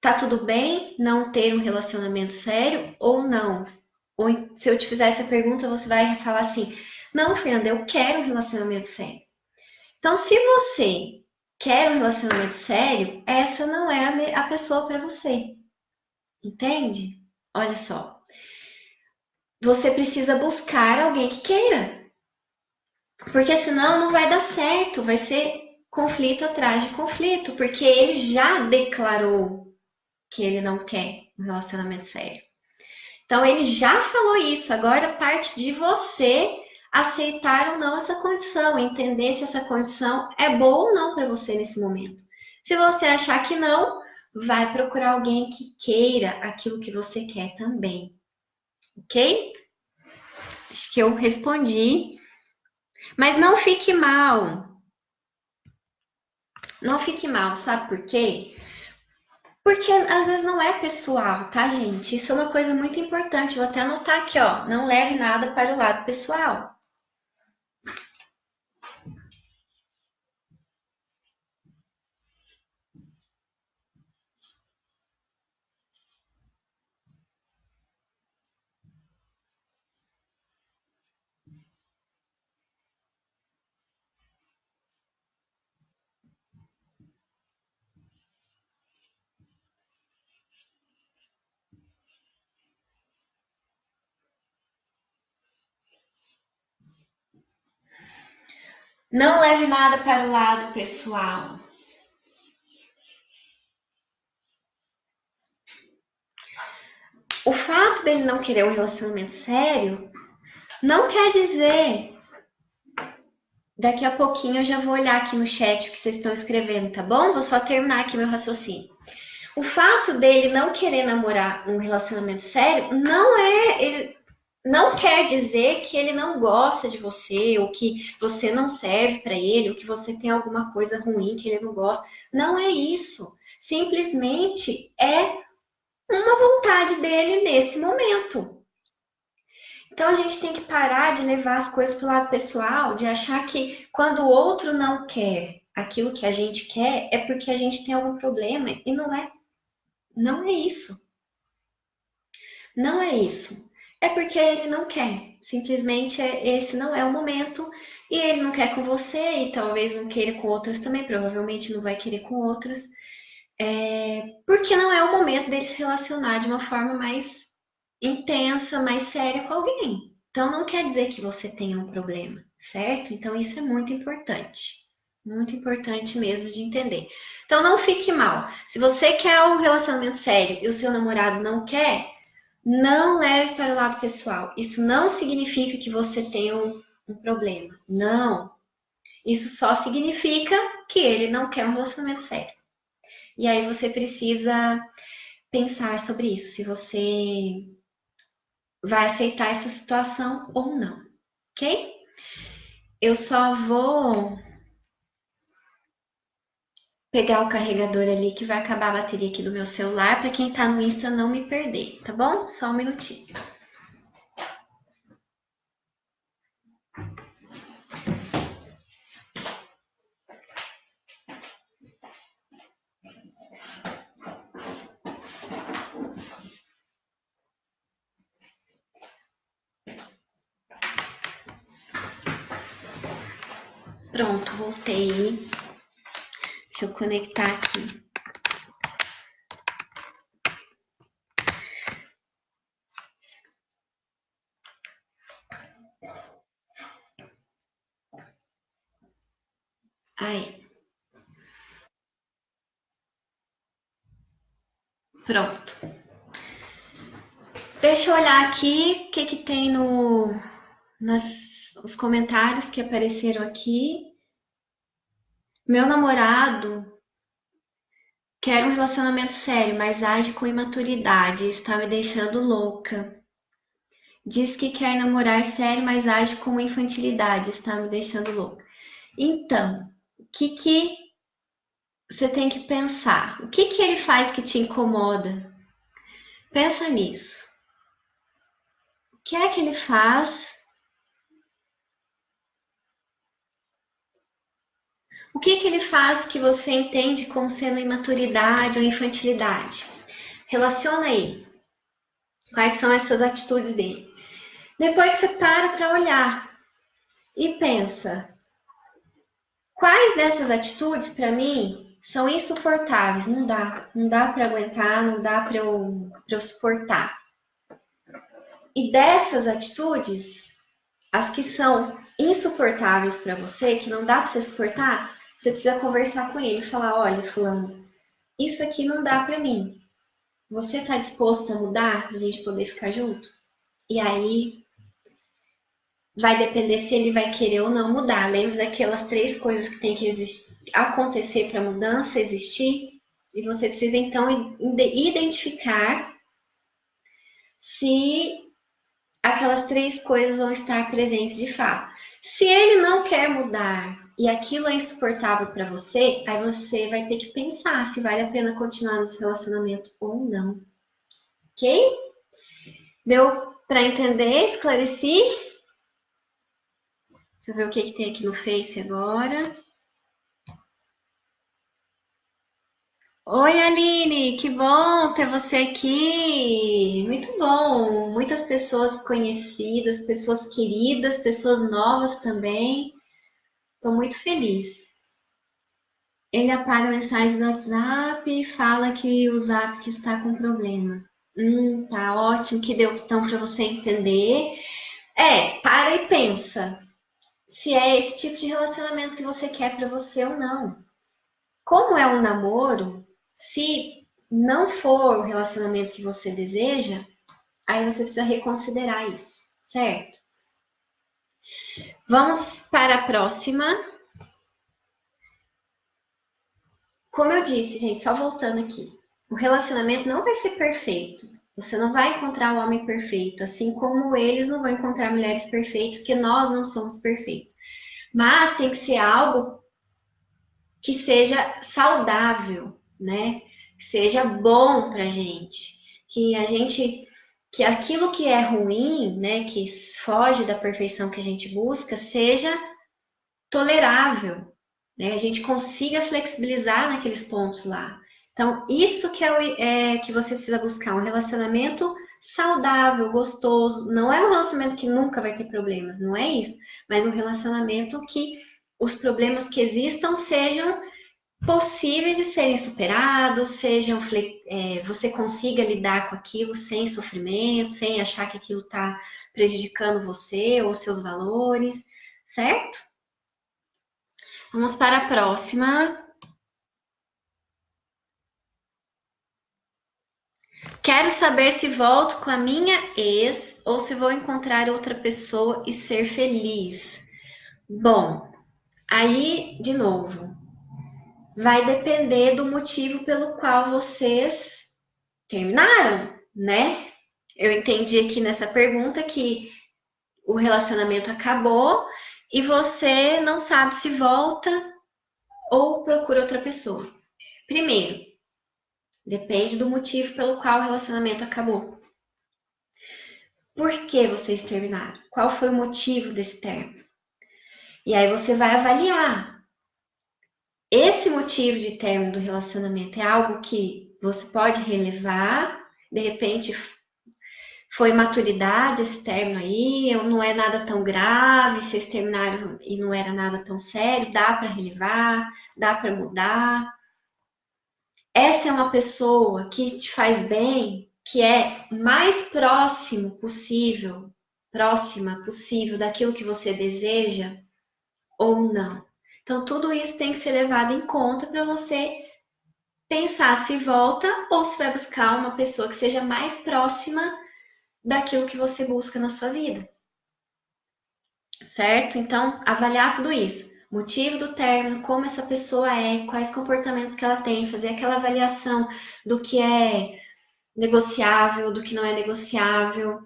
tá tudo bem não ter um relacionamento sério ou não? Ou se eu te fizer essa pergunta, você vai falar assim: não, Fernanda, eu quero um relacionamento sério. Então, se você quer um relacionamento sério, essa não é a pessoa para você. Entende? Olha só. Você precisa buscar alguém que queira. Porque senão não vai dar certo. Vai ser conflito atrás de conflito. Porque ele já declarou que ele não quer um relacionamento sério. Então, ele já falou isso. Agora parte de você aceitar ou não essa condição, entender se essa condição é boa ou não para você nesse momento. Se você achar que não, vai procurar alguém que queira aquilo que você quer também. Ok? Acho que eu respondi. Mas não fique mal. Não fique mal, sabe por quê? Porque às vezes não é pessoal, tá, gente? Isso é uma coisa muito importante. Vou até anotar aqui, ó. Não leve nada para o lado pessoal. Não leve nada para o lado pessoal. O fato dele não querer um relacionamento sério não quer dizer. Daqui a pouquinho eu já vou olhar aqui no chat o que vocês estão escrevendo, tá bom? Vou só terminar aqui meu raciocínio. O fato dele não querer namorar um relacionamento sério não quer dizer que ele não gosta de você, ou que você não serve para ele, ou que você tem alguma coisa ruim que ele não gosta. Não é isso. Simplesmente é uma vontade dele nesse momento. Então a gente tem que parar de levar as coisas para o lado pessoal, de achar que quando o outro não quer aquilo que a gente quer, é porque a gente tem algum problema. E não é. Não é isso. Não é isso. É porque ele não quer. Simplesmente esse não é o momento. E ele não quer com você, e talvez não queira com outras também. Provavelmente não vai querer com outras. Porque não é o momento dele se relacionar de uma forma mais intensa, mais séria com alguém. Então não quer dizer que você tenha um problema, certo? Então isso é muito importante. Muito importante mesmo de entender. Então não fique mal. Se você quer um relacionamento sério e o seu namorado não quer, não leve para o lado pessoal. Isso não significa que você tenha um problema. Não. Isso só significa que ele não quer um relacionamento sério. E aí você precisa pensar sobre isso, se você vai aceitar essa situação ou não, ok? Eu só vou pegar o carregador ali que vai acabar a bateria aqui do meu celular para quem tá no Insta não me perder, tá bom? Só um minutinho. Pronto, voltei. Deixa eu conectar aqui. Aí. Pronto. Deixa eu olhar aqui o que tem nos comentários que apareceram aqui. Meu namorado quer um relacionamento sério, mas age com imaturidade. Está me deixando louca. Diz que quer namorar sério, mas age com infantilidade. Está me deixando louca. Então, o que você tem que pensar? O que ele faz que te incomoda? Pensa nisso. O que é que ele faz? O que ele faz que você entende como sendo imaturidade ou infantilidade? Relaciona aí. Quais são essas atitudes dele? Depois você para olhar e pensa: quais dessas atitudes para mim são insuportáveis? Não dá para aguentar, não dá para eu suportar. E dessas atitudes, as que são insuportáveis para você, que não dá para você suportar, você precisa conversar com ele e falar: olha, fulano, isso aqui não dá para mim. Você está disposto a mudar para a gente poder ficar junto? E aí vai depender se ele vai querer ou não mudar. Lembra daquelas 3 coisas que tem que acontecer para a mudança existir? E você precisa então identificar se aquelas 3 coisas vão estar presentes de fato. Se ele não quer mudar e aquilo é insuportável para você, aí você vai ter que pensar se vale a pena continuar nesse relacionamento ou não. Ok? Deu para entender? Esclareci? Deixa eu ver o que tem aqui no Face agora. Oi, Aline, que bom ter você aqui. Muito bom. Muitas pessoas conhecidas, pessoas queridas, pessoas novas também. Estou muito feliz. Ele apaga mensagens do WhatsApp e fala que o Zap que está com problema. Tá ótimo, que deu então para você entender. Para e pensa. se é esse tipo de relacionamento que você quer para você ou não. Como é um namoro, se não for o relacionamento que você deseja, aí você precisa reconsiderar isso, certo? Vamos para a próxima. Como eu disse, gente, só voltando aqui, o relacionamento não vai ser perfeito. Você não vai encontrar o homem perfeito, assim como eles não vão encontrar mulheres perfeitas, porque nós não somos perfeitos. Mas tem que ser algo que seja saudável, né? Que seja bom pra gente, que a gente, que aquilo que é ruim, né, que foge da perfeição que a gente busca, seja tolerável, né? A gente consiga flexibilizar naqueles pontos lá. Então, isso que que você precisa buscar, um relacionamento saudável, gostoso. Não é um relacionamento que nunca vai ter problemas, não é isso. Mas um relacionamento que os problemas que existam sejam possíveis de serem superados, você consiga lidar com aquilo sem sofrimento, sem achar que aquilo está prejudicando você ou seus valores, certo? Vamos para a próxima. Quero saber se volto com a minha ex ou se vou encontrar outra pessoa e ser feliz. Bom, aí, de novo, vai depender do motivo pelo qual vocês terminaram, né? Eu entendi aqui nessa pergunta que o relacionamento acabou e você não sabe se volta ou procura outra pessoa. Primeiro, depende do motivo pelo qual o relacionamento acabou. Por que vocês terminaram? Qual foi o motivo desse término? E aí você vai avaliar. Esse motivo de término do relacionamento é algo que você pode relevar, de repente foi maturidade esse término aí, não é nada tão grave, vocês terminaram e não era nada tão sério, dá para relevar, dá para mudar. Essa é uma pessoa que te faz bem, que é mais próxima possível daquilo que você deseja ou não. Então, tudo isso tem que ser levado em conta para você pensar se volta ou se vai buscar uma pessoa que seja mais próxima daquilo que você busca na sua vida. Certo? Então, avaliar tudo isso. Motivo do término, como essa pessoa é, quais comportamentos que ela tem, fazer aquela avaliação do que é negociável, do que não é negociável.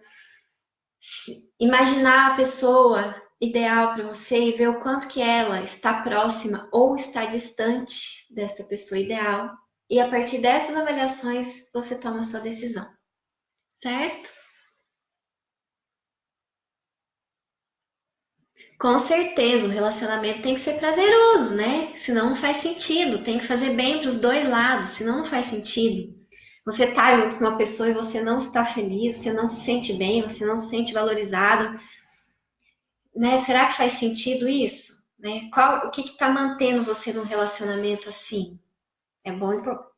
Imaginar a pessoa ideal para você e ver o quanto que ela está próxima ou está distante dessa pessoa ideal. E a partir dessas avaliações, você toma a sua decisão. Certo? Com certeza, o relacionamento tem que ser prazeroso, né? Senão não faz sentido. Tem que fazer bem para os dois lados, senão não faz sentido. Você tá junto com uma pessoa e você não está feliz, você não se sente bem, você não se sente valorizado, né? Será que faz sentido isso? Né? O que está mantendo você num relacionamento assim? É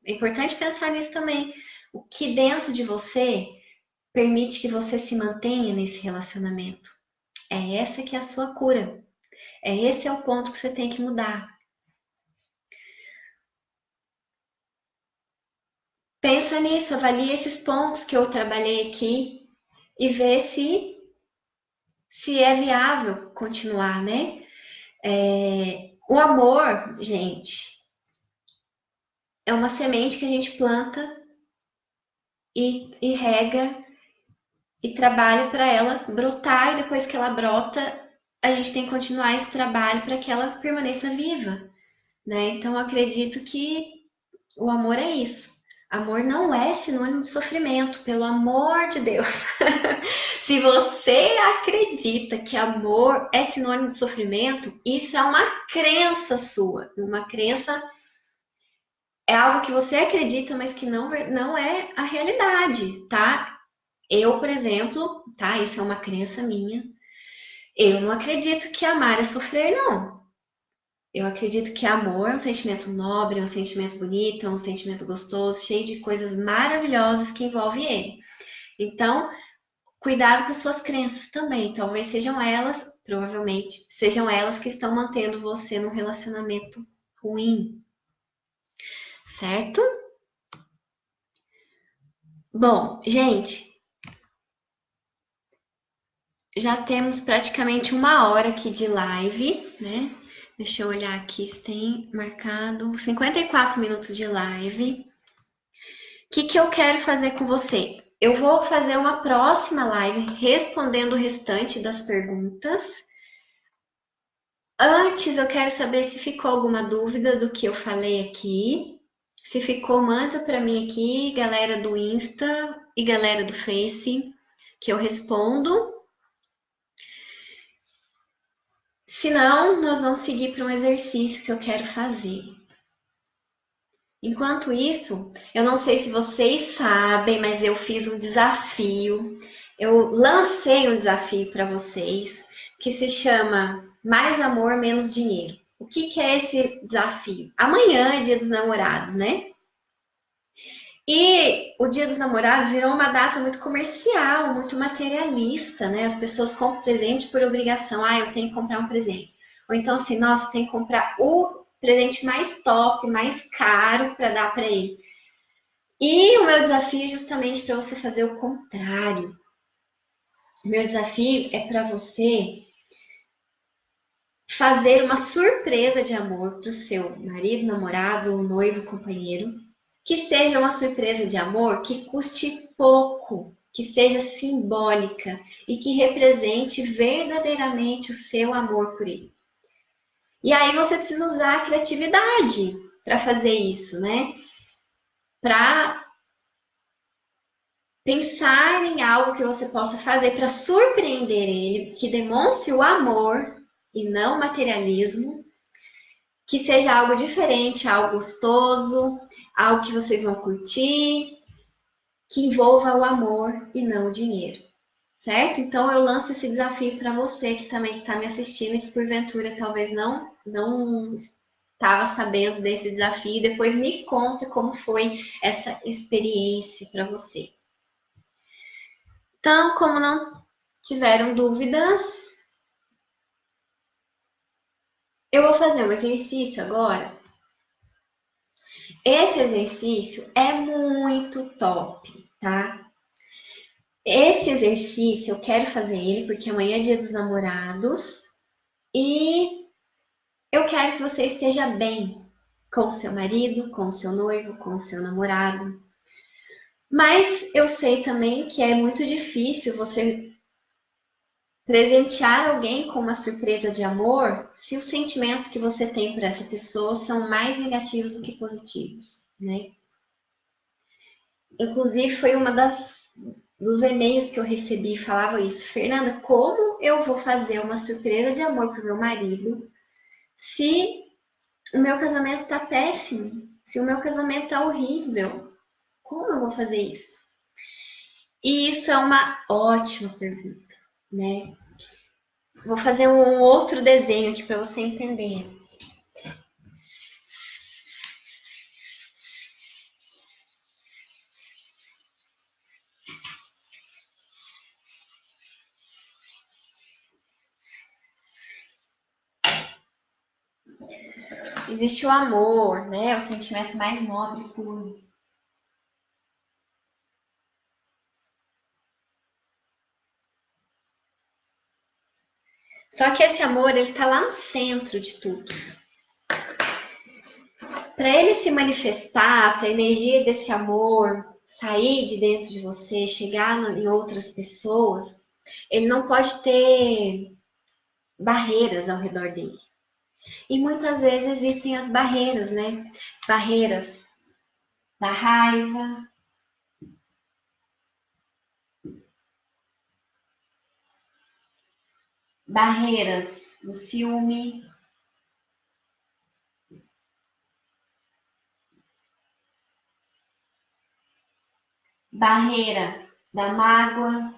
importante pensar nisso também. O que dentro de você permite que você se mantenha nesse relacionamento? É essa que é a sua cura. Esse é o ponto que você tem que mudar. Pensa nisso, avalie esses pontos que eu trabalhei aqui e vê se é viável continuar, né? O amor, gente, é uma semente que a gente planta e rega e trabalha para ela brotar, e depois que ela brota, a gente tem que continuar esse trabalho para que ela permaneça viva, né? Então, eu acredito que o amor é isso. Amor não é sinônimo de sofrimento, pelo amor de Deus. Se você acredita que amor é sinônimo de sofrimento, isso é uma crença sua. Uma crença é algo que você acredita, mas que não é a realidade, tá? Eu, por exemplo, tá? Isso é uma crença minha. Eu não acredito que amar é sofrer, não. Eu acredito que amor é um sentimento nobre, é um sentimento bonito, é um sentimento gostoso, cheio de coisas maravilhosas que envolve ele. Então, cuidado com suas crenças também. Talvez sejam elas provavelmente sejam elas que estão mantendo você num relacionamento ruim, certo? Bom, gente, já temos praticamente 1 hora aqui de live, né? Deixa eu olhar aqui se tem marcado 54 minutos de live. O que eu quero fazer com você? Eu vou fazer uma próxima live respondendo o restante das perguntas. Antes, eu quero saber se ficou alguma dúvida do que eu falei aqui. Se ficou, manda para mim aqui, galera do Insta e galera do Face, que eu respondo. Se não, nós vamos seguir para um exercício que eu quero fazer. Enquanto isso, eu não sei se vocês sabem, mas eu fiz um desafio. Eu lancei um desafio para vocês que se chama Mais Amor, Menos Dinheiro. O que é esse desafio? Amanhã é Dia dos Namorados, né? E o Dia dos Namorados virou uma data muito comercial, muito materialista, né? As pessoas compram presente por obrigação. Ah, eu tenho que comprar um presente. Ou então assim, nossa, eu tenho que comprar o presente mais top, mais caro para dar para ele. E o meu desafio é justamente para você fazer o contrário. O meu desafio é para você fazer uma surpresa de amor para o seu marido, namorado, noivo, companheiro, que seja uma surpresa de amor que custe pouco, que seja simbólica e que represente verdadeiramente o seu amor por ele. E aí você precisa usar a criatividade para fazer isso, né? Para pensar em algo que você possa fazer para surpreender ele, que demonstre o amor e não o materialismo, que seja algo diferente, algo gostoso, algo que vocês vão curtir, que envolva o amor e não o dinheiro, certo? Então eu lanço esse desafio para você que também está me assistindo e que porventura talvez não estava sabendo desse desafio. Depois me conta como foi essa experiência para você. Então, como não tiveram dúvidas, eu vou fazer um exercício agora. Esse exercício é muito top, tá? Esse exercício eu quero fazer ele porque amanhã é Dia dos Namorados e eu quero que você esteja bem com o seu marido, com o seu noivo, com o seu namorado. Mas eu sei também que é muito difícil você presentear alguém com uma surpresa de amor se os sentimentos que você tem por essa pessoa são mais negativos do que positivos, né? Inclusive foi uma dos e-mails que eu recebi falava isso. Fernanda, como eu vou fazer uma surpresa de amor pro meu marido se o meu casamento tá péssimo? Se o meu casamento tá horrível? Como eu vou fazer isso? E isso é uma ótima pergunta, né? Vou fazer um outro desenho aqui para você entender. Existe o amor, né? O sentimento mais nobre e puro. Só que esse amor, ele tá lá no centro de tudo. Para ele se manifestar, para a energia desse amor sair de dentro de você, chegar em outras pessoas, ele não pode ter barreiras ao redor dele. E muitas vezes existem as barreiras, né? Barreiras da raiva, barreiras do ciúme, barreira da mágoa.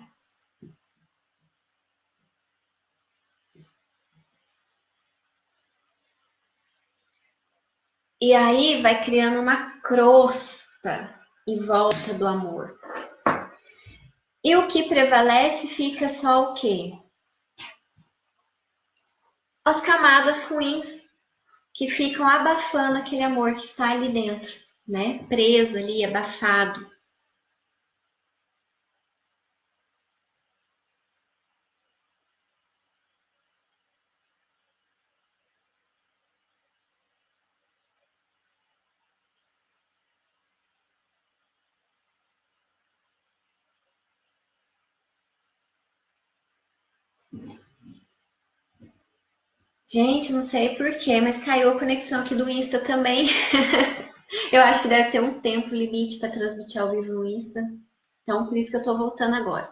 E aí vai criando uma crosta em volta do amor. E o que prevalece fica só o quê? as camadas ruins que ficam abafando aquele amor que está ali dentro, né? Preso ali, abafado. Gente, não sei porquê, mas caiu a conexão aqui do Insta também. Eu acho que deve ter um tempo limite para transmitir ao vivo no Insta. Então, por isso que eu tô voltando agora.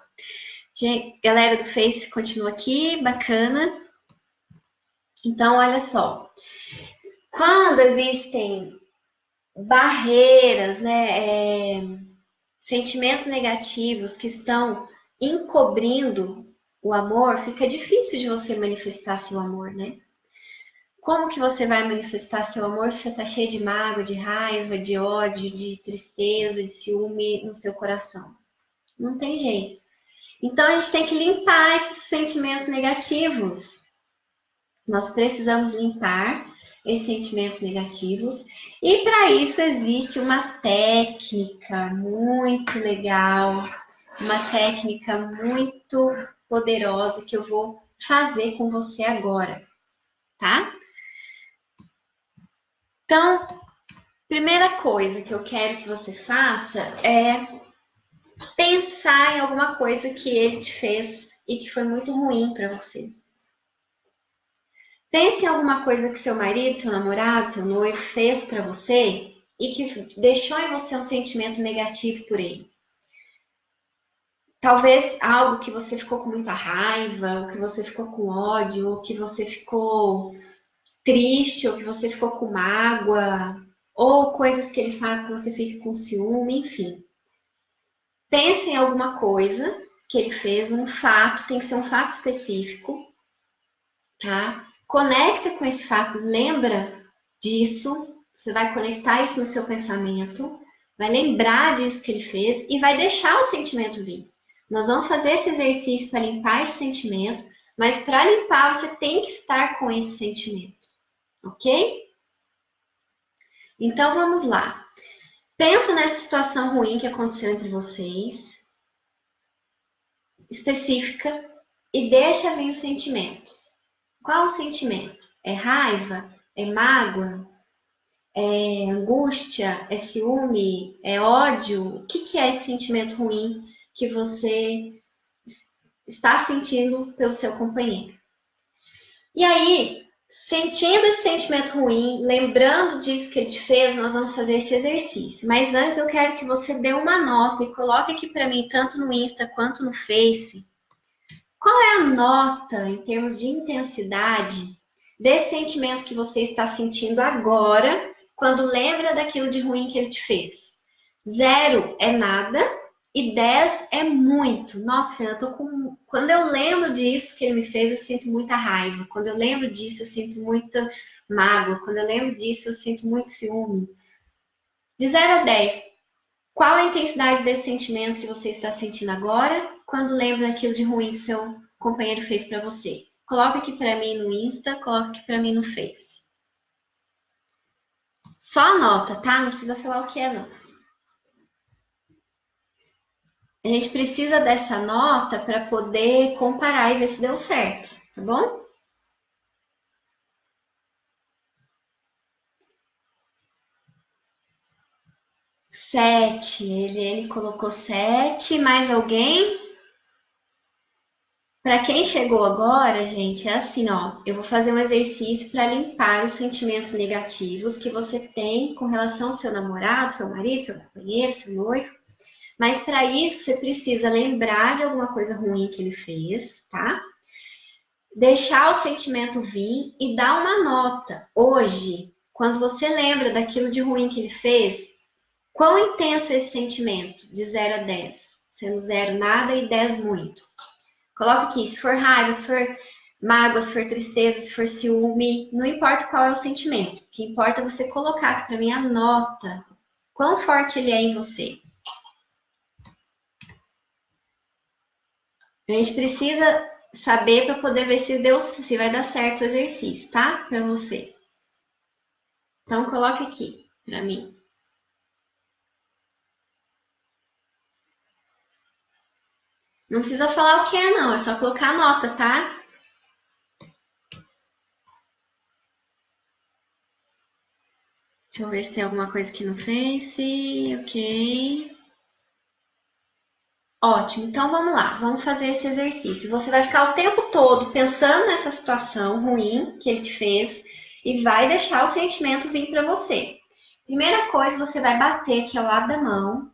Gente, galera do Face continua aqui, bacana. Então, olha só. Quando existem barreiras, né, sentimentos negativos que estão encobrindo o amor, fica difícil de você manifestar seu amor, né? Como que você vai manifestar seu amor se você está cheio de mágoa, de raiva, de ódio, de tristeza, de ciúme no seu coração? Não tem jeito. Então a gente tem que limpar esses sentimentos negativos. Nós precisamos limpar esses sentimentos negativos e para isso existe uma técnica muito legal, uma técnica muito poderosa que eu vou fazer com você agora, tá? Então, primeira coisa que eu quero que você faça é pensar em alguma coisa que ele te fez e que foi muito ruim para você. Pense em alguma coisa que seu marido, seu namorado, seu noivo fez para você e que deixou em você um sentimento negativo por ele. Talvez algo que você ficou com muita raiva, ou que você ficou com ódio, ou que você ficou triste, ou que você ficou com mágoa, ou coisas que ele faz que você fica com ciúme, enfim. Pense em alguma coisa que ele fez, um fato, tem que ser um fato específico, tá? Conecta com esse fato, lembra disso, você vai conectar isso no seu pensamento, vai lembrar disso que ele fez e vai deixar o sentimento vir. Nós vamos fazer esse exercício para limpar esse sentimento, mas para limpar você tem que estar com esse sentimento, ok? Então vamos lá. Pensa nessa situação ruim que aconteceu entre vocês, específica, e deixa vir o sentimento. Qual o sentimento? É raiva? É mágoa? É angústia? É ciúme? É ódio? O que é esse sentimento ruim que você está sentindo pelo seu companheiro? E aí, sentindo esse sentimento ruim, lembrando disso que ele te fez, nós vamos fazer esse exercício. Mas antes eu quero que você dê uma nota e coloque aqui para mim, tanto no Insta quanto no Face, qual é a nota em termos de intensidade desse sentimento que você está sentindo agora, quando lembra daquilo de ruim que ele te fez? 0 é nada e 10 é muito. Nossa, Fernanda, quando eu lembro disso que ele me fez, eu sinto muita raiva. Quando eu lembro disso, eu sinto muita mágoa. Quando eu lembro disso, eu sinto muito ciúme. De 0 a 10, qual a intensidade desse sentimento que você está sentindo agora, quando lembra daquilo de ruim que seu companheiro fez para você? Coloca aqui para mim no Insta, coloca aqui para mim no Face. Só anota, tá? Não precisa falar o que é, não. A gente precisa dessa nota para poder comparar e ver se deu certo, tá bom? Sete. Ele colocou 7. Mais alguém? Para quem chegou agora, gente, é assim, ó. Eu vou fazer um exercício para limpar os sentimentos negativos que você tem com relação ao seu namorado, seu marido, seu companheiro, seu noivo. Mas para isso você precisa lembrar de alguma coisa ruim que ele fez, tá? Deixar o sentimento vir e dar uma nota. Hoje, quando você lembra daquilo de ruim que ele fez, quão intenso é esse sentimento? De 0 a 10, sendo 0 nada e 10 muito. Coloca aqui, se for raiva, se for mágoa, se for tristeza, se for ciúme, não importa qual é o sentimento. O que importa é você colocar aqui para mim a nota. Quão forte ele é em você. A gente precisa saber para poder ver se vai dar certo o exercício, tá? Para você. Então, coloque aqui para mim. Não precisa falar o que é, não. É só colocar a nota, tá? Deixa eu ver se tem alguma coisa aqui no Face. Ok. Ótimo. Então, vamos lá. Vamos fazer esse exercício. Você vai ficar o tempo todo pensando nessa situação ruim que ele te fez e vai deixar o sentimento vir para você. Primeira coisa, você vai bater aqui ao lado da mão.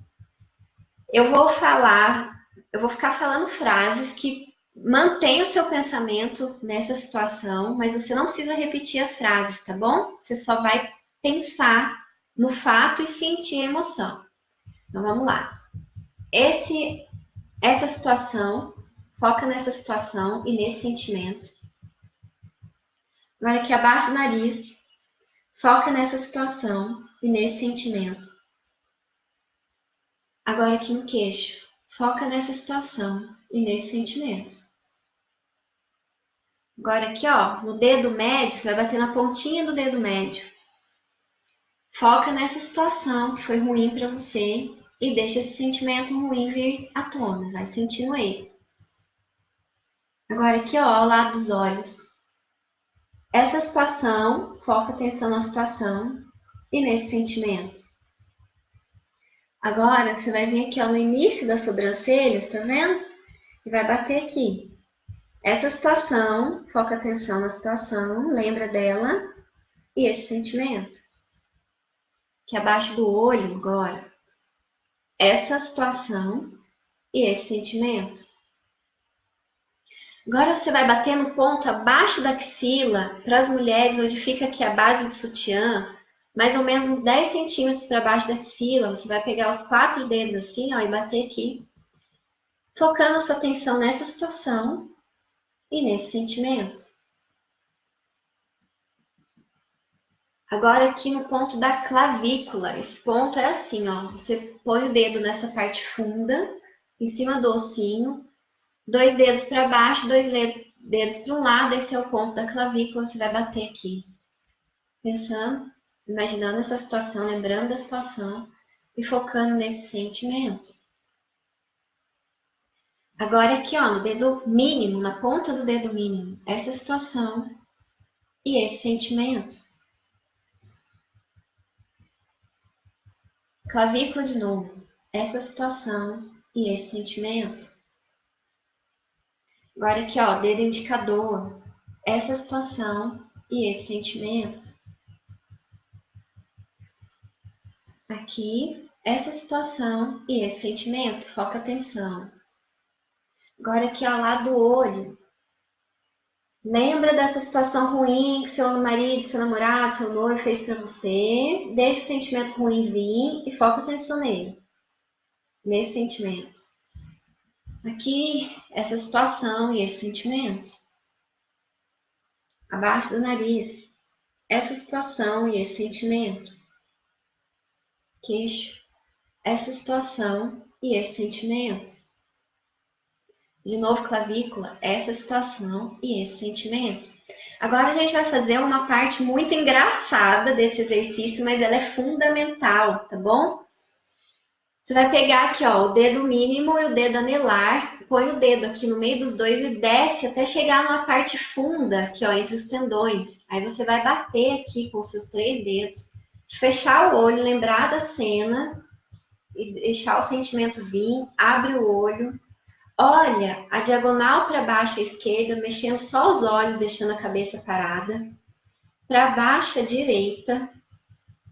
Eu vou ficar falando frases que mantêm o seu pensamento nessa situação, mas você não precisa repetir as frases, tá bom? Você só vai pensar no fato e sentir a emoção. Então vamos lá. Essa situação, foca nessa situação e nesse sentimento. Agora aqui abaixo do nariz, foca nessa situação e nesse sentimento. Agora aqui no queixo, foca nessa situação e nesse sentimento. Agora aqui, ó, no dedo médio, você vai bater na pontinha do dedo médio. Foca nessa situação que foi ruim para você e deixa esse sentimento ruim vir à tona, vai sentindo ele. Agora aqui, ó, ao lado dos olhos. Essa situação, foca a atenção na situação e nesse sentimento. Agora, você vai vir aqui, ó, no início das sobrancelhas, tá vendo? E vai bater aqui. Essa situação, foca a atenção na situação, lembra dela e esse sentimento. Que abaixo do olho agora, essa situação e esse sentimento. Agora você vai bater no ponto abaixo da axila, para as mulheres, onde fica aqui a base do sutiã, mais ou menos uns 10 centímetros para baixo da axila. Você vai pegar os 4 dedos assim, ó, e bater aqui, focando a sua atenção nessa situação e nesse sentimento. Agora aqui no ponto da clavícula, esse ponto é assim, ó, você põe o dedo nessa parte funda, em cima do ossinho, 2 dedos para baixo, 2 dedos para um lado, esse é o ponto da clavícula, você vai bater aqui. Pensando, imaginando essa situação, lembrando da situação e focando nesse sentimento. Agora aqui, ó, no dedo mínimo, na ponta do dedo mínimo, essa situação e esse sentimento. Clavícula de novo, essa situação e esse sentimento. Agora aqui, ó, dedo indicador, essa situação e esse sentimento. Aqui, essa situação e esse sentimento, foca a atenção. Agora aqui ao lado do olho, lembra dessa situação ruim que seu marido, seu namorado, seu noivo fez para você, deixa o sentimento ruim vir e foca a atenção nele, nesse sentimento. Aqui, essa situação e esse sentimento. Abaixo do nariz, essa situação e esse sentimento. Queixo, essa situação e esse sentimento. De novo, clavícula, essa situação e esse sentimento. Agora a gente vai fazer uma parte muito engraçada desse exercício, mas ela é fundamental, tá bom? Você vai pegar aqui, ó, o dedo mínimo e o dedo anelar, põe o dedo aqui no meio dos dois e desce até chegar numa parte funda, aqui, ó, entre os tendões. Aí você vai bater aqui com os seus 3 dedos, fechar o olho, lembrar da cena e deixar o sentimento vir, abre o olho. Olha a diagonal para baixo à esquerda, mexendo só os olhos, deixando a cabeça parada. Para baixo à direita,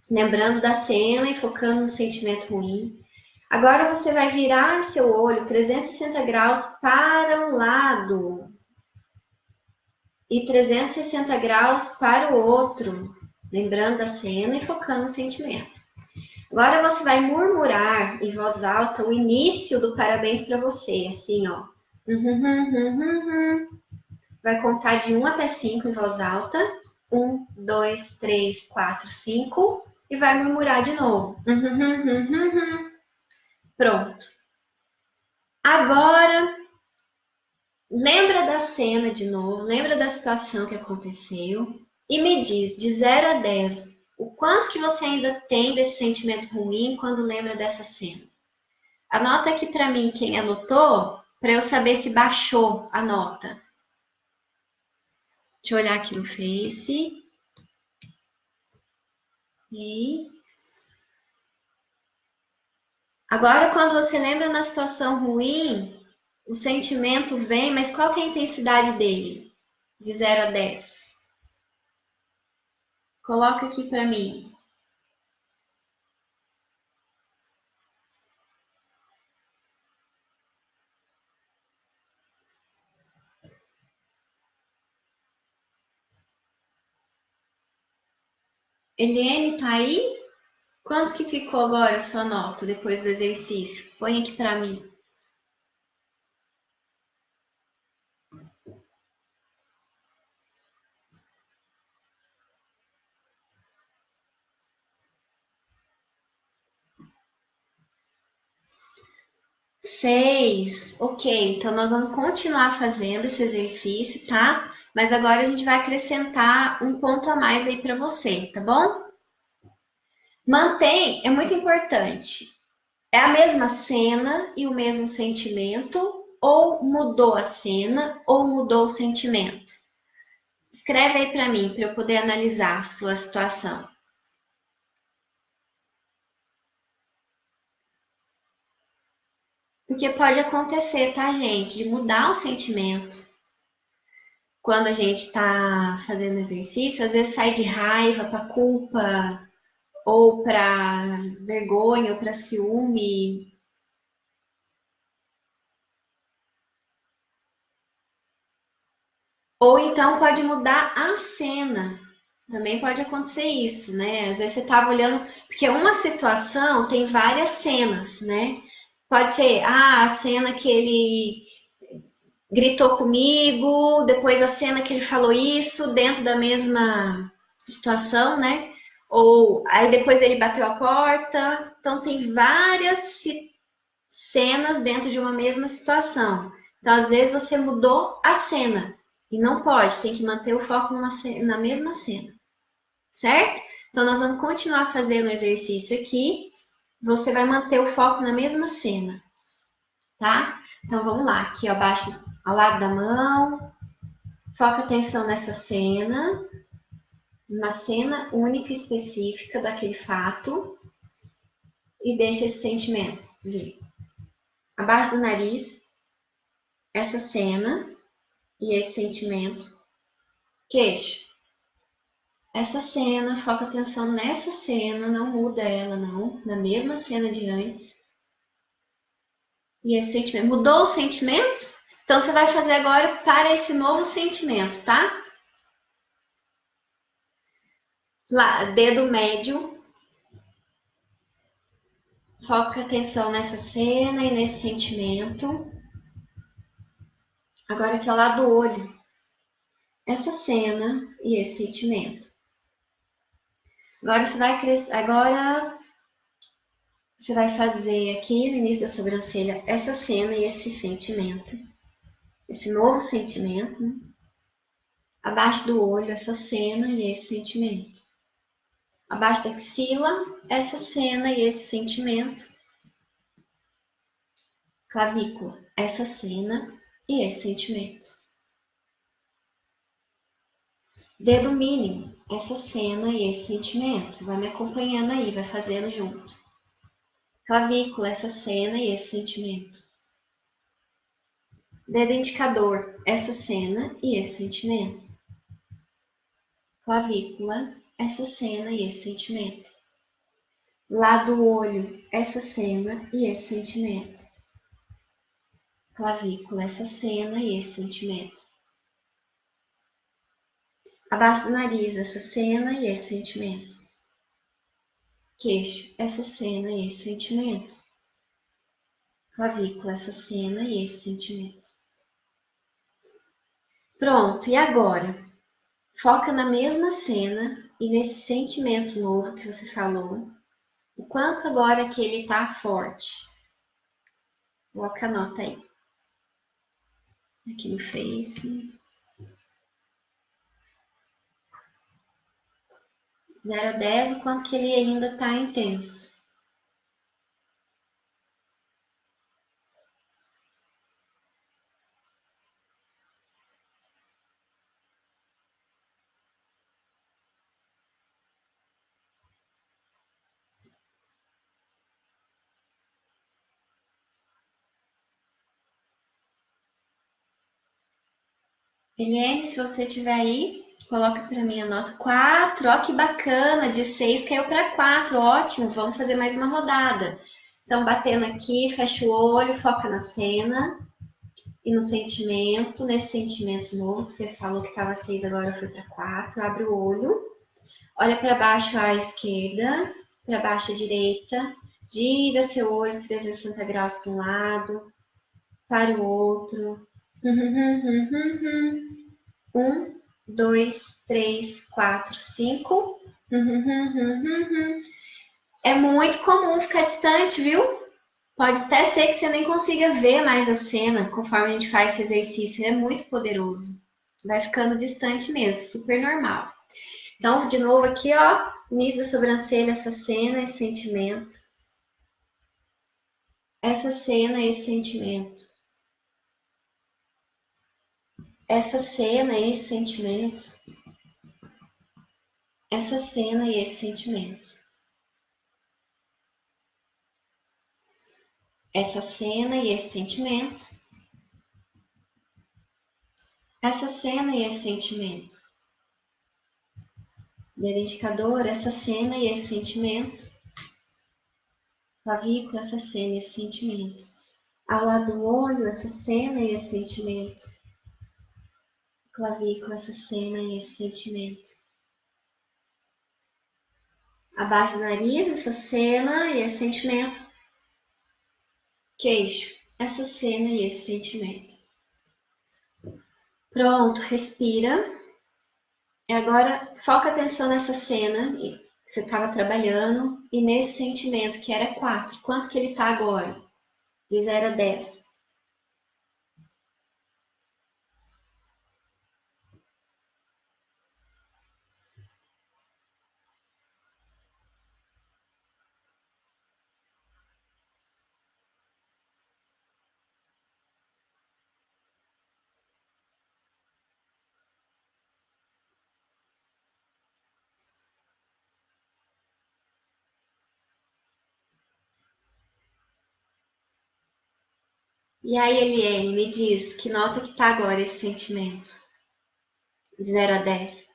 lembrando da cena e focando no sentimento ruim. Agora você vai virar o seu olho 360 graus para um lado e 360 graus para o outro, lembrando da cena e focando no sentimento. Agora você vai murmurar em voz alta o início do parabéns para você, assim, ó. Vai contar de 1 até 5 em voz alta. 1, 2, 3, 4, 5. E vai murmurar de novo. Pronto. Agora, Lembra da cena de novo, lembra da situação que aconteceu e me diz de 0 a 10 o quanto que você ainda tem desse sentimento ruim quando lembra dessa cena. Anota aqui para mim quem anotou, para eu saber se baixou a nota. Deixa eu olhar aqui no Face. E agora, quando você lembra na situação ruim, o sentimento vem, mas qual que é a intensidade dele? De 0 a 10. Coloca aqui para mim. Eliane, tá aí? Quanto que ficou agora a sua nota depois do exercício? Põe aqui para mim. Seis. Ok, então nós vamos continuar fazendo esse exercício, tá? Mas agora a gente vai acrescentar um ponto a mais aí para você, tá bom? Mantém, é muito importante. É a mesma cena e o mesmo sentimento, ou mudou a cena, ou mudou o sentimento? Escreve aí para mim, para eu poder analisar a sua situação. Porque pode acontecer, tá, gente, de mudar o sentimento. Quando a gente está fazendo exercício, às vezes sai de raiva para culpa, ou para vergonha, ou para ciúme. Ou então pode mudar a cena. Também pode acontecer isso, né? Às vezes você estava olhando, porque uma situação tem várias cenas, né? Pode ser a cena que ele gritou comigo, depois a cena que ele falou isso dentro da mesma situação, né? Ou aí depois ele bateu a porta. Então tem várias cenas dentro de uma mesma situação. Então às vezes você mudou a cena e não pode, tem que manter o foco na mesma cena, certo? Então nós vamos continuar fazendo o exercício aqui. Você vai manter o foco na mesma cena, tá? Então vamos lá, aqui abaixo, ao lado da mão, foca atenção nessa cena, uma cena única e específica daquele fato e deixa esse sentimento vir. Abaixo do nariz, essa cena e esse sentimento. Queixo. Essa cena, foca atenção nessa cena, não muda ela não, na mesma cena de antes. E esse sentimento. Mudou o sentimento? Então você vai fazer agora para esse novo sentimento, tá? Lá, dedo médio. Foca atenção nessa cena e nesse sentimento. Agora aqui ao lado do olho. Essa cena e esse sentimento. Agora você vai fazer aqui no início da sobrancelha essa cena e esse sentimento. Esse novo sentimento. Né? Abaixo do olho, essa cena e esse sentimento. Abaixo da axila, essa cena e esse sentimento. Clavícula, essa cena e esse sentimento. Dedo mínimo, essa cena e esse sentimento. Vai me acompanhando aí, vai fazendo junto. Clavícula, essa cena e esse sentimento. Dedo indicador, essa cena e esse sentimento. Clavícula, essa cena e esse sentimento. Lado do olho, essa cena e esse sentimento. Clavícula, essa cena e esse sentimento. Abaixo do nariz, essa cena e esse sentimento. Queixo, essa cena e esse sentimento. Clavícula, essa cena e esse sentimento. Pronto, e agora? Foca na mesma cena e nesse sentimento novo que você falou. O quanto agora que ele tá forte. Coloca a nota aí. Aqui no Face. 0 a 10, o quanto que ele ainda tá intenso. Eliane, se você tiver aí, coloca para mim a nota 4. Ó, que bacana, de 6 caiu para 4, ótimo, vamos fazer mais uma rodada. Então, batendo aqui, fecha o olho, foca na cena e no sentimento, nesse sentimento novo que você falou que estava 6, agora foi para 4. Abre o olho, olha para baixo à esquerda, para baixo à direita, gira seu olho 360 graus para um lado, para o outro. Um, dois, três, quatro, cinco. É muito comum ficar distante, viu? Pode até ser que você nem consiga ver mais a cena conforme a gente faz esse exercício. É muito poderoso. Vai ficando distante mesmo, super normal. Então, de novo aqui, ó, início da sobrancelha, essa cena, esse sentimento. Essa cena, esse sentimento. Essa cena, esse sentimento. Essa cena e esse sentimento. Essa cena e esse sentimento. Essa cena e esse sentimento. Dedo indicador, essa cena e esse sentimento. Clavícula, essa cena e esse sentimento. Ao lado do olho, essa cena e esse sentimento. Clavícula, essa cena e esse sentimento. Abaixo do nariz, essa cena e esse sentimento. Queixo, essa cena e esse sentimento. Pronto, respira. E agora foca a atenção nessa cena que você estava trabalhando e nesse sentimento que era 4. Quanto que ele está agora? De 0 a 10. E aí, Eliane, me diz que nota que tá agora esse sentimento? De 0 a 10.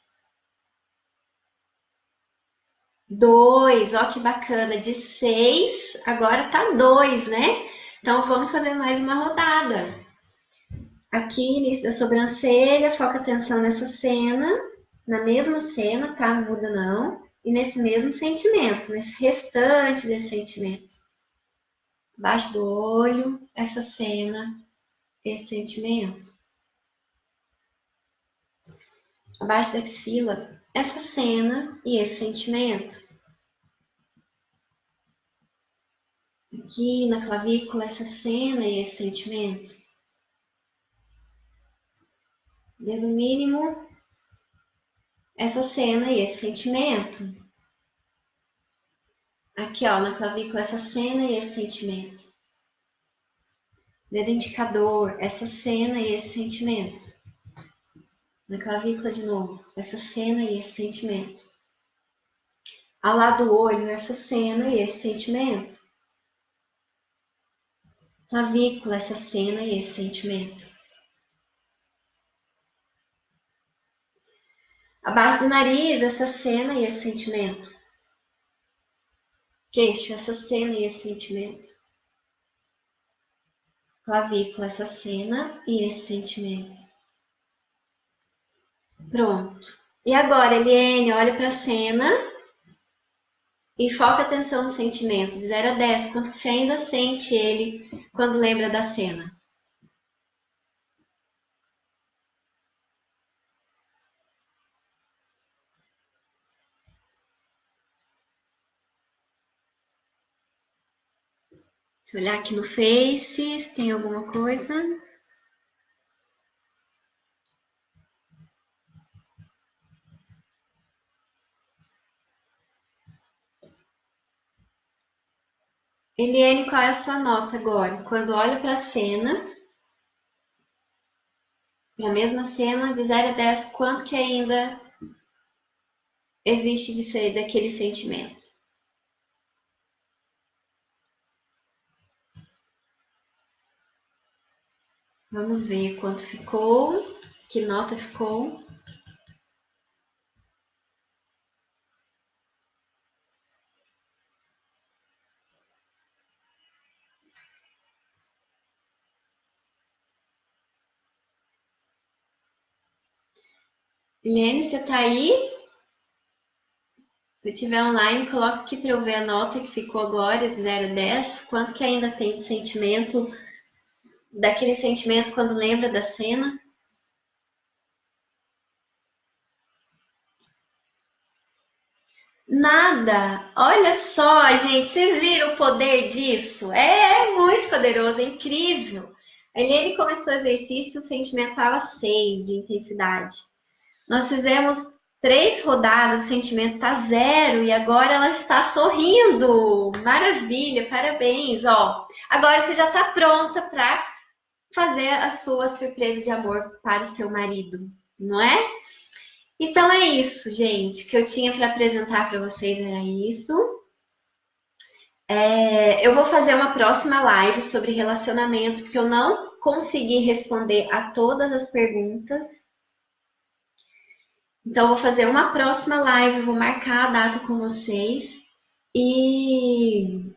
2, ó que bacana. De 6, agora tá 2, né? Então vamos fazer mais uma rodada. Aqui, início da sobrancelha, foca atenção nessa cena, na mesma cena, tá? Não muda não. E nesse mesmo sentimento, nesse restante desse sentimento. Abaixo do olho, essa cena, esse sentimento. Abaixo da axila, essa cena e esse sentimento. Aqui na clavícula, essa cena e esse sentimento. Dedo mínimo, essa cena e esse sentimento. Aqui, ó, na clavícula, essa cena e esse sentimento. Dedo indicador, essa cena e esse sentimento. Na clavícula de novo, essa cena e esse sentimento. Ao lado do olho, essa cena e esse sentimento. Clavícula, essa cena e esse sentimento. Abaixo do nariz, essa cena e esse sentimento. Queixo, essa cena e esse sentimento. Clavícula, essa cena e esse sentimento. Pronto. E agora, Eliane, olha para a cena e foca atenção no sentimento. De 0 a 10, quanto você ainda sente ele quando lembra da cena? Deixa eu olhar aqui no Face, se tem alguma coisa. Eliane, qual é a sua nota agora? Quando olho para a cena, para a mesma cena, de 0 a 10, quanto que ainda existe de ser daquele sentimento? Vamos ver quanto ficou, que nota ficou. Eliane, você tá aí? Se tiver online, coloca aqui para eu ver a nota que ficou agora, de 0 a 10. Quanto que ainda tem de sentimento, daquele sentimento quando lembra da cena? Nada! Olha só, gente, vocês viram o poder disso? É muito poderoso, é incrível. A Eliane começou o exercício, o sentimento estava 6 de intensidade. Nós fizemos 3 rodadas, o sentimento está 0 e agora ela está sorrindo. Maravilha, parabéns, ó. Agora você já está pronta para fazer a sua surpresa de amor para o seu marido, não é? Então é isso, gente, que eu tinha para apresentar para vocês era isso. Eu vou fazer uma próxima live sobre relacionamentos, porque eu não consegui responder a todas as perguntas. Então, eu vou fazer uma próxima live, vou marcar a data com vocês e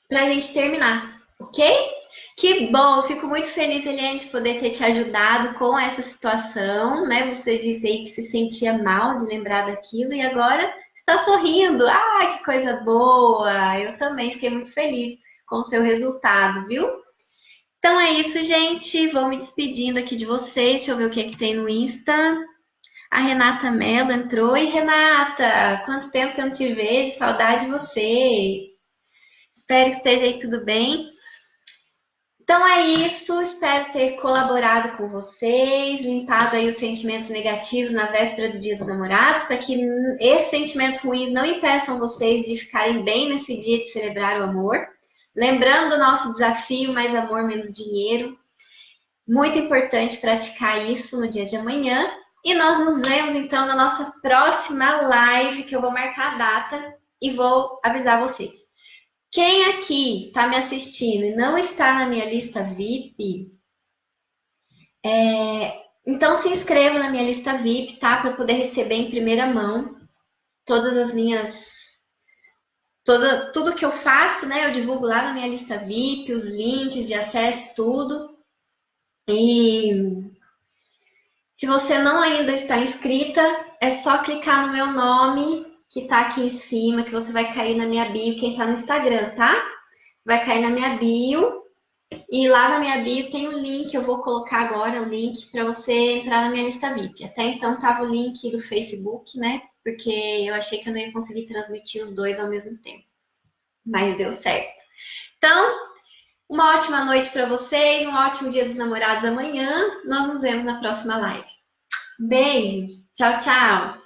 para a gente terminar, ok? Que bom, eu fico muito feliz, Eliane, de poder ter te ajudado com essa situação, né? Você disse aí que se sentia mal de lembrar daquilo e agora está sorrindo. Ah, que coisa boa! Eu também fiquei muito feliz com o seu resultado, viu? Então é isso, gente. Vou me despedindo aqui de vocês. Deixa eu ver o que é que tem no Insta. A Renata Mello entrou. E Renata, quanto tempo que eu não te vejo? Saudade de você. Espero que esteja aí tudo bem. Então é isso, espero ter colaborado com vocês, limpado aí os sentimentos negativos na véspera do Dia dos Namorados, para que esses sentimentos ruins não impeçam vocês de ficarem bem nesse dia de celebrar o amor. Lembrando o nosso desafio, mais amor, menos dinheiro. Muito importante praticar isso no dia de amanhã. E nós nos vemos então na nossa próxima live, que eu vou marcar a data e vou avisar vocês. Quem aqui está me assistindo e não está na minha lista VIP, então se inscreva na minha lista VIP, tá? Para poder receber em primeira mão todas as minhas. Tudo que eu faço, né? Eu divulgo lá na minha lista VIP, os links de acesso, tudo. E se você não ainda está inscrita, é só clicar no meu nome, que está aqui em cima, que você vai cair na minha bio, quem está no Instagram, tá? Vai cair na minha bio. E lá na minha bio tem o link, eu vou colocar agora o link para você entrar na minha lista VIP. Até então tava o link do Facebook, né? Porque eu achei que eu não ia conseguir transmitir os dois ao mesmo tempo. Mas deu certo. Então, uma ótima noite para vocês, um ótimo Dia dos Namorados amanhã. Nós nos vemos na próxima live. Beijo, tchau, tchau.